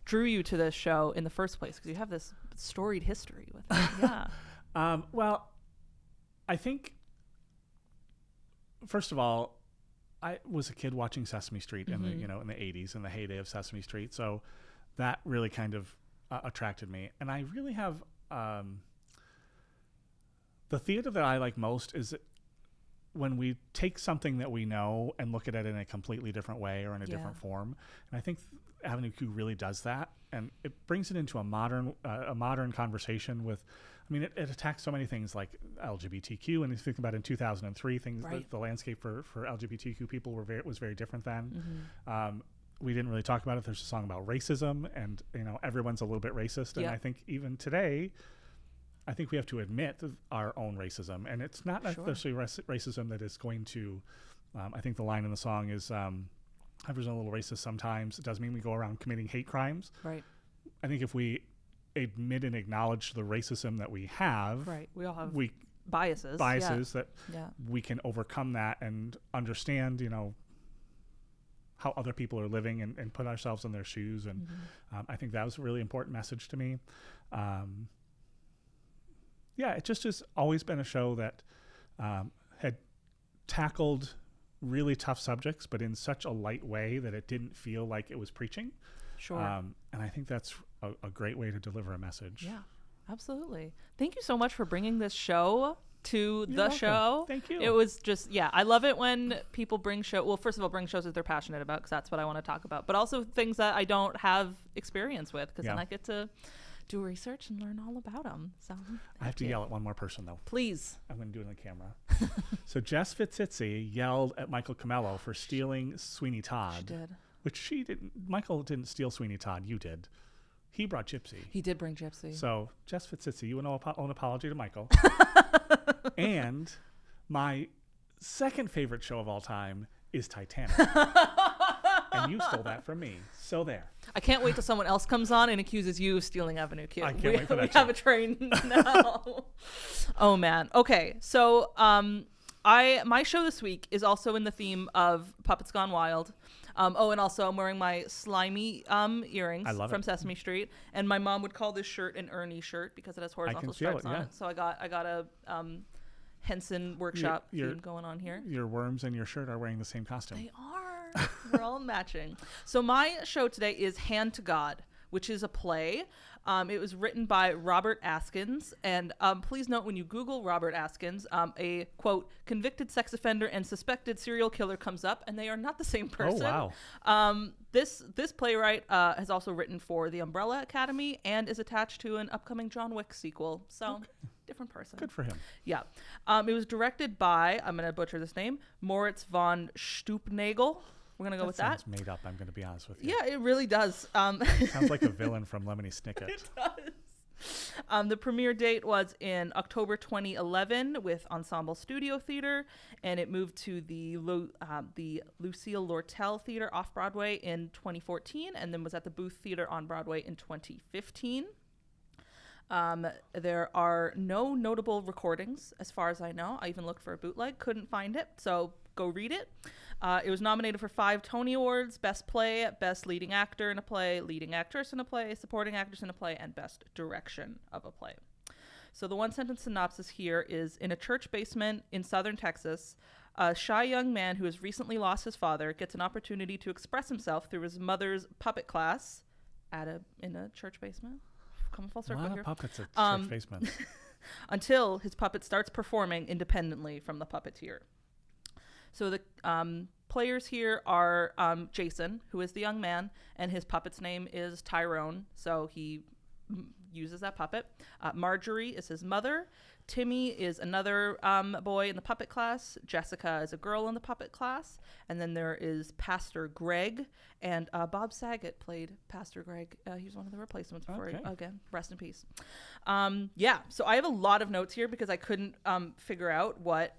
drew you to this show in the first place? Because you have this storied history with it. Yeah. Well, I think, first of all, I was a kid watching Sesame Street in the in the 80s, in the heyday of Sesame Street. So that really kind of attracted me. And I really have the theater that I like most is when we take something that we know and look at it in a completely different way or in a different form. And I think Avenue Q really does that, and it brings it into a modern conversation with. I mean, it attacks so many things like LGBTQ, and if you think about in 2003, the landscape for LGBTQ people was very different then. We didn't really talk about it. There's a song about racism, and everyone's a little bit racist, and I think even today, I think we have to admit our own racism, and it's not necessarily racism that is going to. I think the line in the song is, "Everyone's a little racist sometimes." It doesn't mean we go around committing hate crimes. Right. I think if we admit and acknowledge the racism that we have, we all have biases that we can overcome that and understand, how other people are living and put ourselves in their shoes. And I think that was a really important message to me. It just has always been a show that had tackled really tough subjects, but in such a light way that it didn't feel like it was preaching. Sure. And I think that's a great way to deliver a message. Yeah, absolutely. Thank you so much for bringing this show to the show. Thank you. It was just, I love it when people bring first of all, bring shows that they're passionate about, because that's what I want to talk about, but also things that I don't have experience with, because then I get to do research and learn all about them. So I have to yell at one more person, though. Please. I'm going to do it on camera. So Jess Fitzitzi yelled at Michael Camello for stealing Sweeney Todd. She did. Which she didn't. Michael didn't steal Sweeney Todd. You did. He brought Gypsy. He did bring Gypsy. So Jess Fitzitzi, you owe an apology to Michael. And my second favorite show of all time is Titanic. And you stole that from me. So there. I can't wait till someone else comes on and accuses you of stealing Avenue Q. I can't wait for that. We have a train now. Oh, man. Okay. So my show this week is also in the theme of Puppets Gone Wild. And also I'm wearing my slimy earrings from Sesame Street. And my mom would call this shirt an Ernie shirt because it has horizontal stripes on it. So I got a Henson workshop theme going on here. Your worms and your shirt are wearing the same costume. They are. We're all matching. So my show today is Hand to God, which is a play. It was written by Robert Askins. And please note, when you Google Robert Askins, a, quote, convicted sex offender and suspected serial killer comes up, and they are not the same person. Oh, wow. This playwright has also written for the Umbrella Academy and is attached to an upcoming John Wick sequel. So, different person. Good for him. Yeah. It was directed by, I'm going to butcher this name, Moritz von Stupnagel. We're going to go with that. Sounds made up, I'm going to be honest with you. Yeah, it really does. Sounds like a villain from Lemony Snicket. It does. The premiere date was in October 2011 with Ensemble Studio Theater, and it moved to the Lucille Lortel Theater off Broadway in 2014, and then was at the Booth Theater on Broadway in 2015. There are no notable recordings, as far as I know. I even looked for a bootleg, couldn't find it, so go read it. It was nominated for 5 Tony Awards: Best Play, Best Leading Actor in a Play, Leading Actress in a Play, Supporting Actress in a Play, and Best Direction of a Play. So the one-sentence synopsis here is, in a church basement in southern Texas, a shy young man who has recently lost his father gets an opportunity to express himself through his mother's puppet class in a church basement. Coming full circle A lot here. of puppets at church basements. Until his puppet starts performing independently from the puppeteer. So the players here are Jason, who is the young man, and his puppet's name is Tyrone, so he uses that puppet. Marjorie is his mother. Timmy is another boy in the puppet class. Jessica is a girl in the puppet class. And then there is Pastor Greg, and Bob Saget played Pastor Greg. He was one of the replacements before he, again, rest in peace. So I have a lot of notes here because I couldn't figure out what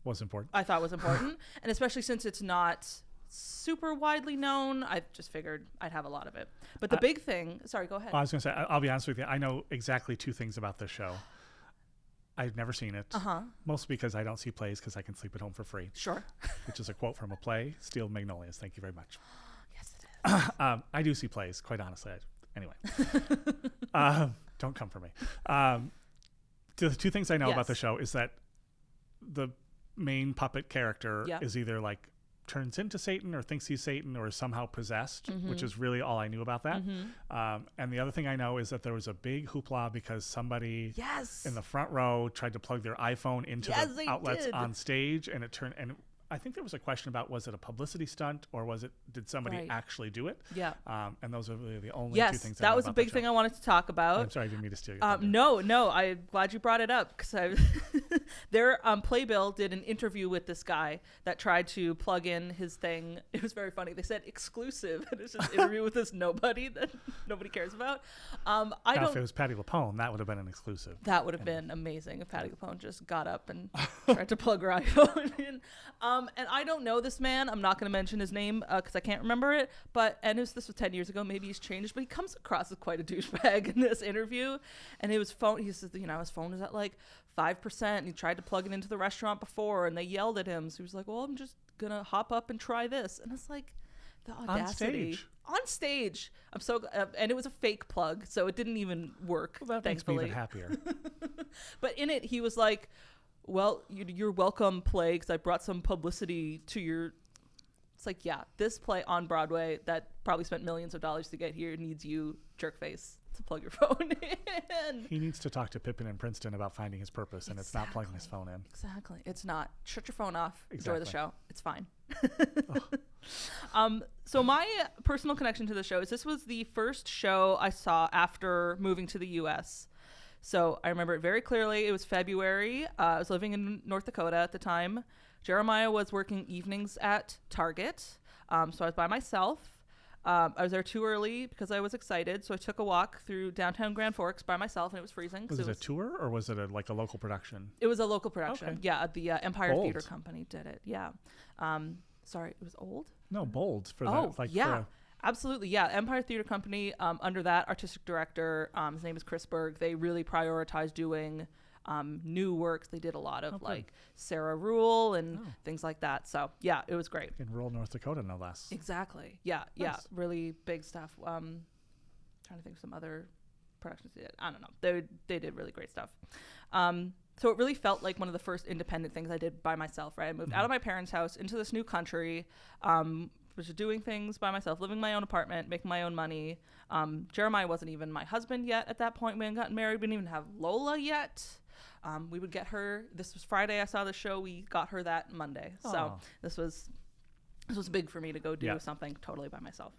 Was important. I thought was important. And especially since it's not super widely known, I just figured I'd have a lot of it. But the big thing, sorry, go ahead. I was going to say, I'll be honest with you. I know exactly 2 things about this show. I've never seen it, mostly because I don't see plays because I can sleep at home for free. Sure. Which is a quote from a play, Steel Magnolias. Thank you very much. Yes, it is. I do see plays, quite honestly. Anyway, don't come for me. The 2 things I know about the show is that the main puppet character is either like turns into Satan or thinks he's Satan or is somehow possessed, which is really all I knew about that. And the other thing I know is that there was a big hoopla because somebody in the front row tried to plug their iPhone into the outlets on stage, and it turned, and I think there was a question about, was it a publicity stunt or did somebody actually do it? Yeah. And those are really the only 2 things I know that was a about big the thing show. I wanted to talk about. I'm sorry, I didn't mean to steal your thunder. No, I'm glad you brought it up because their Playbill did an interview with this guy that tried to plug in his thing. It was very funny. They said exclusive, and it's just an interview with this nobody that nobody cares about. If it was Patti LuPone, that would have been an exclusive. That would have been amazing if Patti LuPone just got up and tried to plug her iPhone in. And I don't know this man. I'm not going to mention his name because I can't remember it. This was 10 years ago. Maybe he's changed, but he comes across as quite a douchebag in this interview. And his phone, he says, his phone is at like 5%. And he tried to plug it into the restaurant before, and they yelled at him. So he was like, well, I'm just going to hop up and try this. And it's like, the audacity. On stage. I'm so and it was a fake plug, so it didn't even work. Well, that thankfully. makes me even happier. But in it, he was like, well, you're welcome, play, because I brought some publicity to your... It's like, yeah, this play on Broadway that probably spent millions of dollars to get here needs you, jerkface, to plug your phone in. He needs to talk to Pippin in Princeton about finding his purpose, and it's not plugging his phone in. Exactly. It's not. Shut your phone off. Exactly. Enjoy the show. It's fine. So my personal connection to the show is this was the first show I saw after moving to the U.S., so I remember it very clearly. It was February. I was living in North Dakota at the time. Jeremiah was working evenings at Target. So I was by myself. I was there too early because I was excited. So I took a walk through downtown Grand Forks by myself, and it was freezing. Was it a tour or was it like a local production? It was a local production. Okay. Yeah, the Empire Bold. Theater Company did it. Yeah. Sorry, it was old? No, bold for that. Oh, yeah. Absolutely, yeah. Empire Theater Company, under that artistic director, his name is Chris Berg, they really prioritized doing new works. They did a lot of like Sarah Rule and things like that. So, yeah, it was great. In rural North Dakota, no less. Exactly. Yeah, yeah. Really big stuff. Trying to think of some other productions they did. I don't know. They did really great stuff. So it really felt like one of the first independent things I did by myself, right? I moved out of my parents' house into this new country, was just doing things by myself, living in my own apartment, making my own money. Jeremiah wasn't even my husband yet at that point. We hadn't gotten married. We didn't even have Lola yet. We would get her. This was Friday. I saw the show. We got her that Monday. Aw. So this was big for me to go do something totally by myself.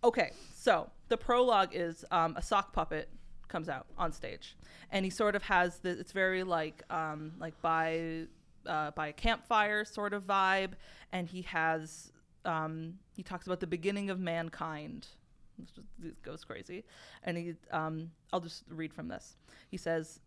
Okay, so the prologue is a sock puppet comes out on stage, and he sort of has this. It's very like by a campfire sort of vibe, and he has he talks about the beginning of mankind. It goes crazy, and he I'll just read from this. He says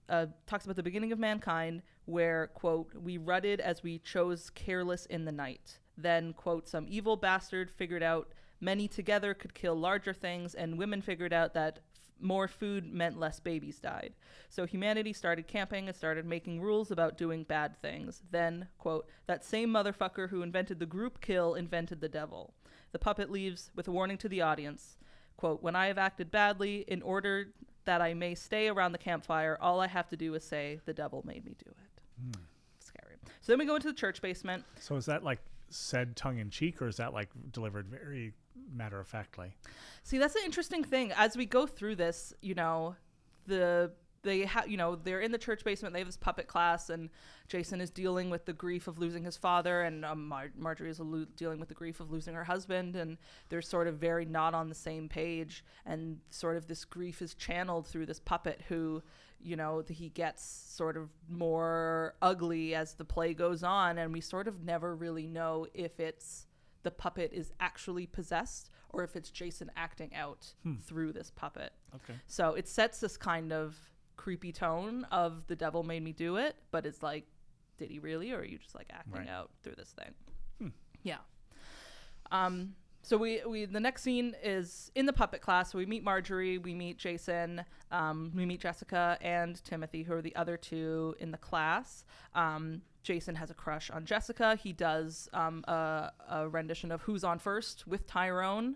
talks about the beginning of mankind, where quote, we rutted as we chose careless in the night. Then quote, some evil bastard figured out many together could kill larger things, and women figured out that more food meant less babies died. So humanity started camping and started making rules about doing bad things. Then, quote, that same motherfucker who invented the group kill invented the devil. The puppet leaves with a warning to the audience. Quote, when I have acted badly, in order that I may stay around the campfire, all I have to do is say, the devil made me do it. Scary. So then we go into the church basement. So is that like said tongue-in-cheek, or is that like delivered very matter-of-factly? See, that's an interesting thing. As we go through this, they're in the church basement. They have this puppet class, and Jason is dealing with the grief of losing his father, and Marjorie is dealing with the grief of losing her husband, and they're sort of very not on the same page, and sort of this grief is channeled through this puppet who, he gets sort of more ugly as the play goes on, and we sort of never really know if it's the puppet is actually possessed or if it's Jason acting out through this puppet. Okay. So it sets this kind of creepy tone of the devil made me do it, but it's like, did he really, or are you just like acting out through this thing? Yeah. So we the next scene is in the puppet class. So we meet Marjorie, we meet Jason, we meet Jessica and Timothy, who are the other two in the class. Jason has a crush on Jessica. He does a rendition of Who's on First with Tyrone.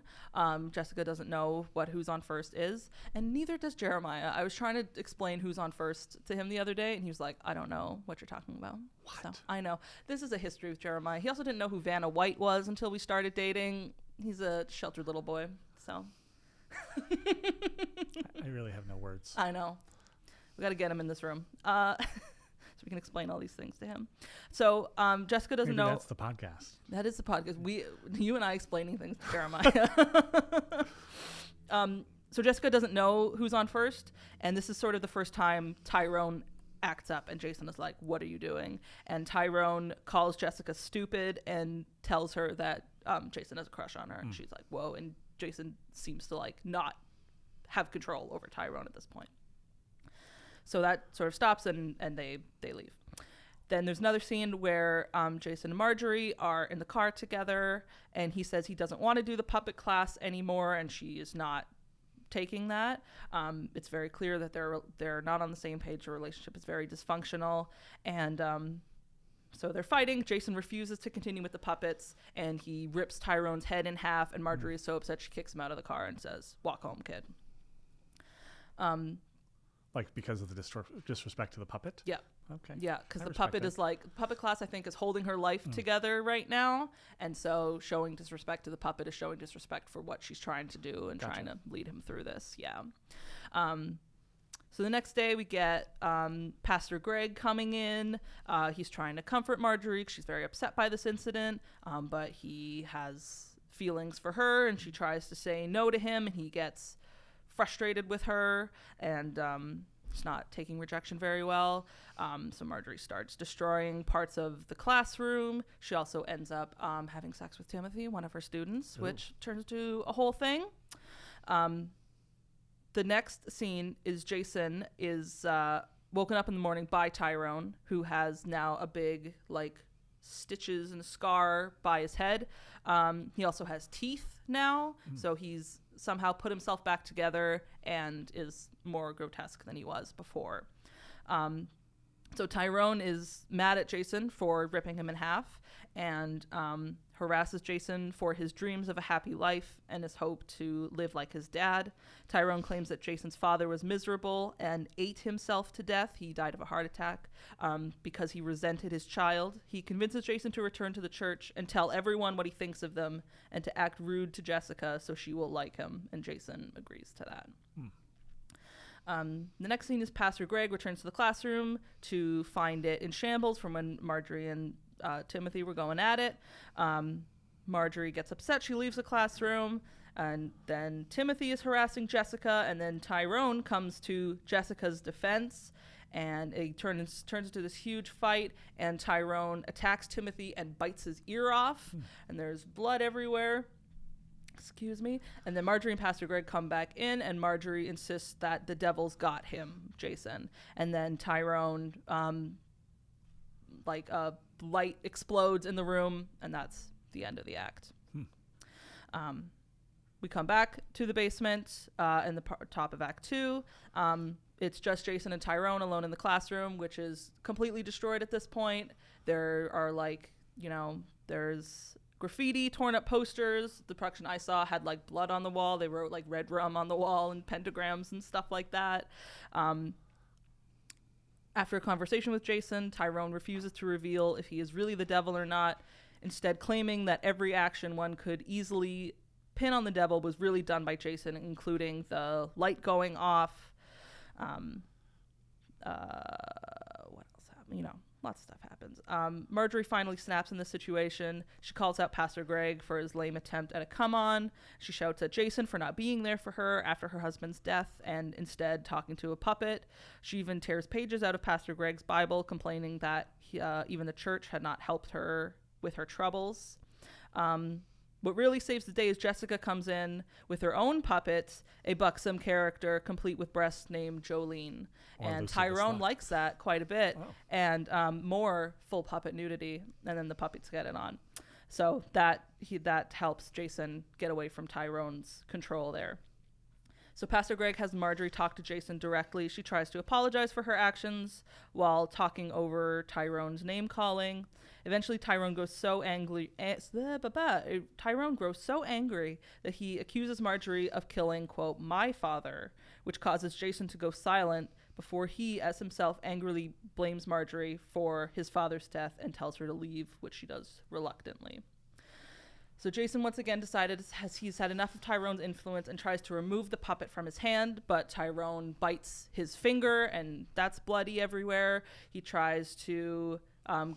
Jessica doesn't know what Who's on First is, and neither does Jeremiah. I was trying to explain Who's on First to him the other day, and he was like, I don't know what you're talking about. What? So, I know. This is a history with Jeremiah. He also didn't know who Vanna White was until we started dating. He's a sheltered little boy, so. I really have no words. I know. We got to get him in this room. So we can explain all these things to him. So Jessica doesn't know. That's the podcast. That is the podcast. You and I explaining things to Jeremiah. So Jessica doesn't know Who's on First, and this is sort of the first time Tyrone acts up, and Jason is like, what are you doing? And Tyrone calls Jessica stupid and tells her that Jason has a crush on her, and she's like, whoa. And Jason seems to like not have control over Tyrone at this point. So that sort of stops, and they leave. Then there's another scene where Jason and Marjorie are in the car together, and he says he doesn't want to do the puppet class anymore, and she is not taking that. It's very clear that they're not on the same page. The relationship is very dysfunctional, and so they're fighting. Jason refuses to continue with the puppets, and he rips Tyrone's head in half, and Marjorie is so upset she kicks him out of the car and says, walk home, kid. Like because of the disrespect to the puppet? Yeah. Okay. Yeah, because the puppet is like, puppet class, I think, is holding her life together right now. And so showing disrespect to the puppet is showing disrespect for what she's trying to do and trying to lead him through this. Yeah. So the next day we get Pastor Greg coming in. He's trying to comfort Marjorie. She's very upset by this incident, but he has feelings for her, and she tries to say no to him, and he gets frustrated with her, and she's not taking rejection very well. So Marjorie starts destroying parts of the classroom. She also ends up having sex with Timothy, one of her students, which turns into a whole thing. The next scene is Jason is woken up in the morning by Tyrone, who has now a big like stitches and a scar by his head. He also has teeth now, so he's somehow put himself back together and is more grotesque than he was before. So Tyrone is mad at Jason for ripping him in half, and harasses Jason for his dreams of a happy life and his hope to live like his dad. Tyrone claims that Jason's father was miserable and ate himself to death. He died of a heart attack because he resented his child. He convinces Jason to return to the church and tell everyone what he thinks of them and to act rude to Jessica so she will like him, and Jason agrees to that. The next scene is Pastor Greg returns to the classroom to find it in shambles from when Marjorie and Timothy were going at it. Marjorie gets upset. She leaves the classroom. And then Timothy is harassing Jessica. And then Tyrone comes to Jessica's defense. And it turns into this huge fight. And Tyrone attacks Timothy and bites his ear off. And there's blood everywhere. Excuse me. And then Marjorie and Pastor Greg come back in, and Marjorie insists that the devil's got him, Jason. And then Tyrone, light explodes in the room, and that's the end of the act. We come back to the basement in the top of Act 2. It's just Jason and Tyrone alone in the classroom, which is completely destroyed at this point. There are there's graffiti, torn up posters. The production I saw had blood on the wall. They wrote red rum on the wall and pentagrams and stuff like that. After a conversation with Jason, Tyrone refuses to reveal if he is really the devil or not, instead claiming that every action one could easily pin on the devil was really done by Jason, including the light going off. What else happened? Lots of stuff happens. Marjorie finally snaps in this situation. She calls out Pastor Greg for his lame attempt at a come-on. She shouts at Jason for not being there for her after her husband's death and instead talking to a puppet. She even tears pages out of Pastor Greg's Bible, complaining that even the church had not helped her with her troubles. What really saves the day is Jessica comes in with her own puppet, a buxom character complete with breasts named Jolene. And Tyrone likes that quite a bit. Oh. And more full puppet nudity, and then the puppets get it on. So that helps Jason get away from Tyrone's control there. So Pastor Greg has Marjorie talk to Jason directly. She tries to apologize for her actions while talking over Tyrone's name calling. Eventually, Tyrone grows so angry that he accuses Marjorie of killing, quote, my father, which causes Jason to go silent before he, as himself, angrily blames Marjorie for his father's death and tells her to leave, which she does reluctantly. So Jason once again decided he's had enough of Tyrone's influence and tries to remove the puppet from his hand, but Tyrone bites his finger, and that's bloody everywhere. He tries to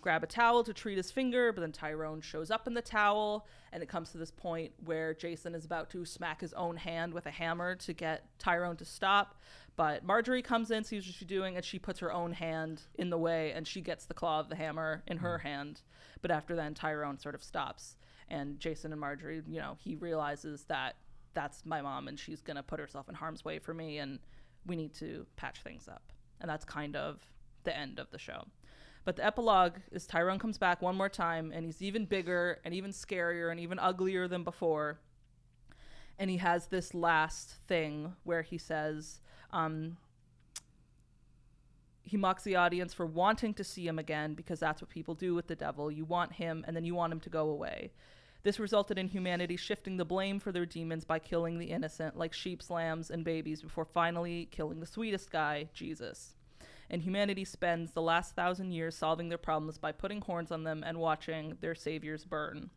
grab a towel to treat his finger, but then Tyrone shows up in the towel, and it comes to this point where Jason is about to smack his own hand with a hammer to get Tyrone to stop. But Marjorie comes in, sees what she's doing, and she puts her own hand in the way, and she gets the claw of the hammer in her hand. But after then, Tyrone sort of stops. And Jason and Marjorie, he realizes that that's my mom, and she's going to put herself in harm's way for me, and we need to patch things up. And that's kind of the end of the show. But the epilogue is Tyrone comes back one more time, and he's even bigger and even scarier and even uglier than before. And he has this last thing where he says, he mocks the audience for wanting to see him again, because that's what people do with the devil. You want him, and then you want him to go away. This resulted in humanity shifting the blame for their demons by killing the innocent, like sheep, lambs, and babies, before finally killing the sweetest guy, Jesus. And humanity spends the last 1,000 years solving their problems by putting horns on them and watching their saviors burn.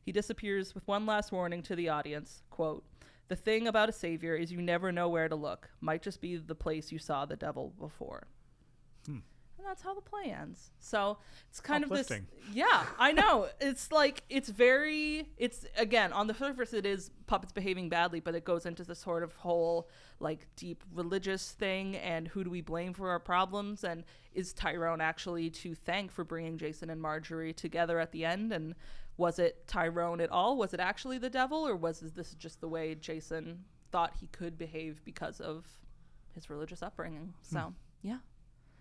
He disappears with one last warning to the audience, quote, the thing about a savior is you never know where to look. Might just be the place you saw the devil before. And that's how the play ends. So it's kind of this. Yeah, I know. It's again, on the surface, it is puppets behaving badly, but it goes into this sort of whole deep religious thing. And who do we blame for our problems? And is Tyrone actually to thank for bringing Jason and Marjorie together at the end? And was it Tyrone at all? Was it actually the devil? Or was this just the way Jason thought he could behave because of his religious upbringing? So, yeah.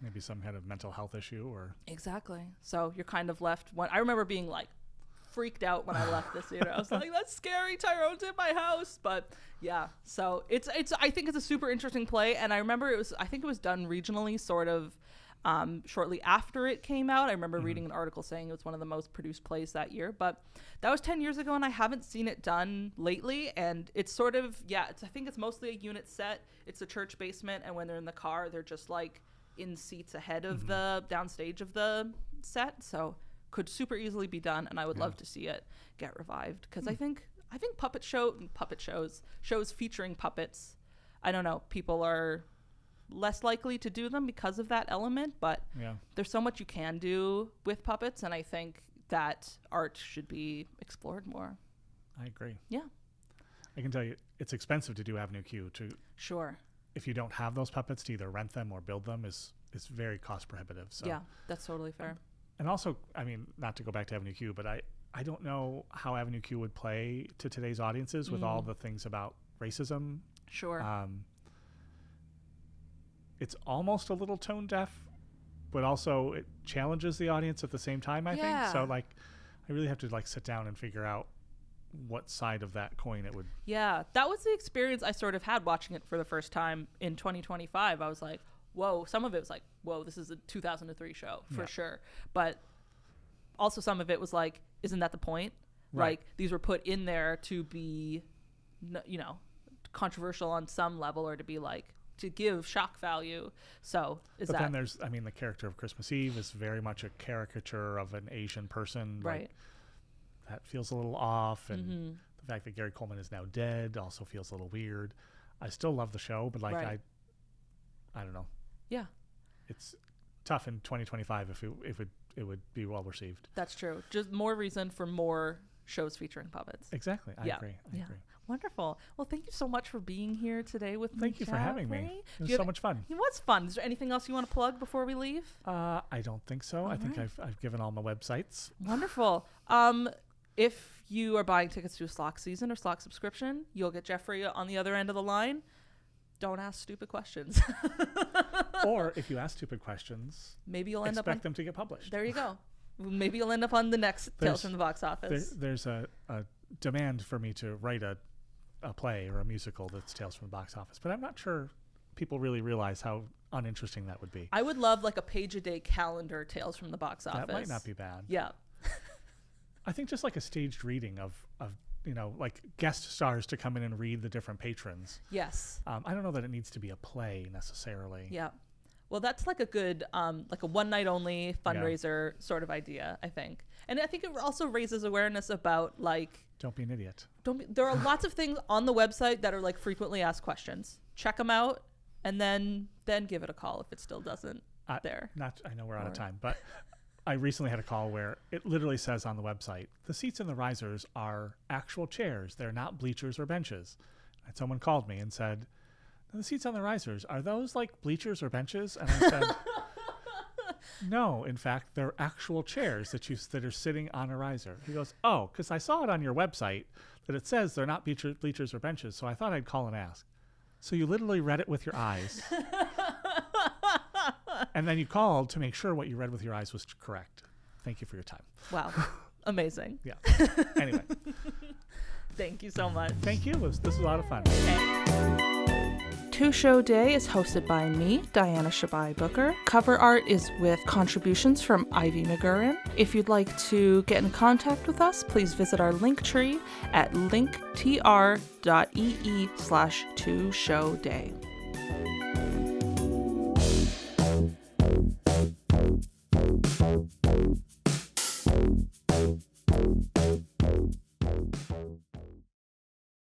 Maybe some kind of mental health issue or... Exactly. So you're kind of left... I remember being freaked out when I left this theater. I was like, that's scary. Tyrone's in my house. But yeah, so I think it's a super interesting play. And I remember I think it was done regionally, sort of shortly after it came out. I remember reading an article saying it was one of the most produced plays that year, but that was 10 years ago and I haven't seen it done lately. And it's sort of, I think it's mostly a unit set. It's a church basement. And when they're in the car, they're just like in seats ahead of the downstage of the set. So could super easily be done. And I would love to see it get revived. Cause I think shows featuring puppets, I don't know, people are less likely to do them because of that element, but there's so much you can do with puppets, and I think that art should be explored more. I agree. Yeah. I can tell you it's expensive to do Avenue Q. Sure. If you don't have those puppets, to either rent them or build them is very cost prohibitive. So yeah, that's totally fair. And also, I mean, not to go back to Avenue Q, but I don't know how Avenue Q would play to today's audiences with all the things about racism. Sure. It's almost a little tone deaf, but also it challenges the audience at the same time, I think. So like, I really have to like sit down and figure out what side of that coin it would. Yeah, that was the experience I sort of had watching it for the first time in 2025. I was like, whoa, some of it was like, whoa, this is a 2003 show for sure. But also some of it was like, isn't that the point? Right. Like these were put in there to be, controversial on some level, or to be like, to give shock value. So then there's, I mean, the character of Christmas Eve is very much a caricature of an Asian person. Right. Like, that feels a little off. And the fact that Gary Coleman is now dead also feels a little weird. I still love the show, but like, I don't know. Yeah. It's tough in 2025 if it would be well received. That's true. Just more reason for more shows featuring puppets. Exactly. I agree. I agree. Wonderful. Well, thank you so much for being here today with me. Thank you for having me. It was so much fun. It was fun. Is there anything else you want to plug before we leave? I don't think so. I think I've given all my websites. Wonderful. If you are buying tickets to a Slock season or Slock subscription, you'll get Jeffrey on the other end of the line. Don't ask stupid questions. Or if you ask stupid questions, maybe you'll end up expect them to get published. There you go. Maybe you'll end up on the next Tales from the Box Office. There's a demand for me to write a play or a musical that's Tales from the Box Office, but I'm not sure people really realize how uninteresting that would be. I would love like a page-a-day calendar Tales from the Box Office. That might not be bad. Yeah. I think just like a staged reading of like guest stars to come in and read the different patrons. Yes. I don't know that it needs to be a play necessarily. Yeah. Well, that's like a good, like a one night only fundraiser sort of idea, I think. And I think it also raises awareness about like, don't be an idiot. There are lots of things on the website that are like frequently asked questions. Check them out and then give it a call if it still doesn't there. I know we're out of time, but I recently had a call where it literally says on the website, the seats in the risers are actual chairs. They're not bleachers or benches. And someone called me and said, the seats on the risers, are those like bleachers or benches? And I said, no, in fact, they're actual chairs that are sitting on a riser. He goes, oh, because I saw it on your website that it says they're not bleachers or benches, so I thought I'd call and ask. So you literally read it with your eyes. And then you called to make sure what you read with your eyes was correct. Thank you for your time. Wow. Amazing. Yeah. Anyway. Thank you so much. Thank you. This was a lot of fun. Two Show Day is hosted by me, Diana Shabai Booker. Cover art is with contributions from Ivy McGurran. If you'd like to get in contact with us, please visit our link tree at linktr.ee/2showday.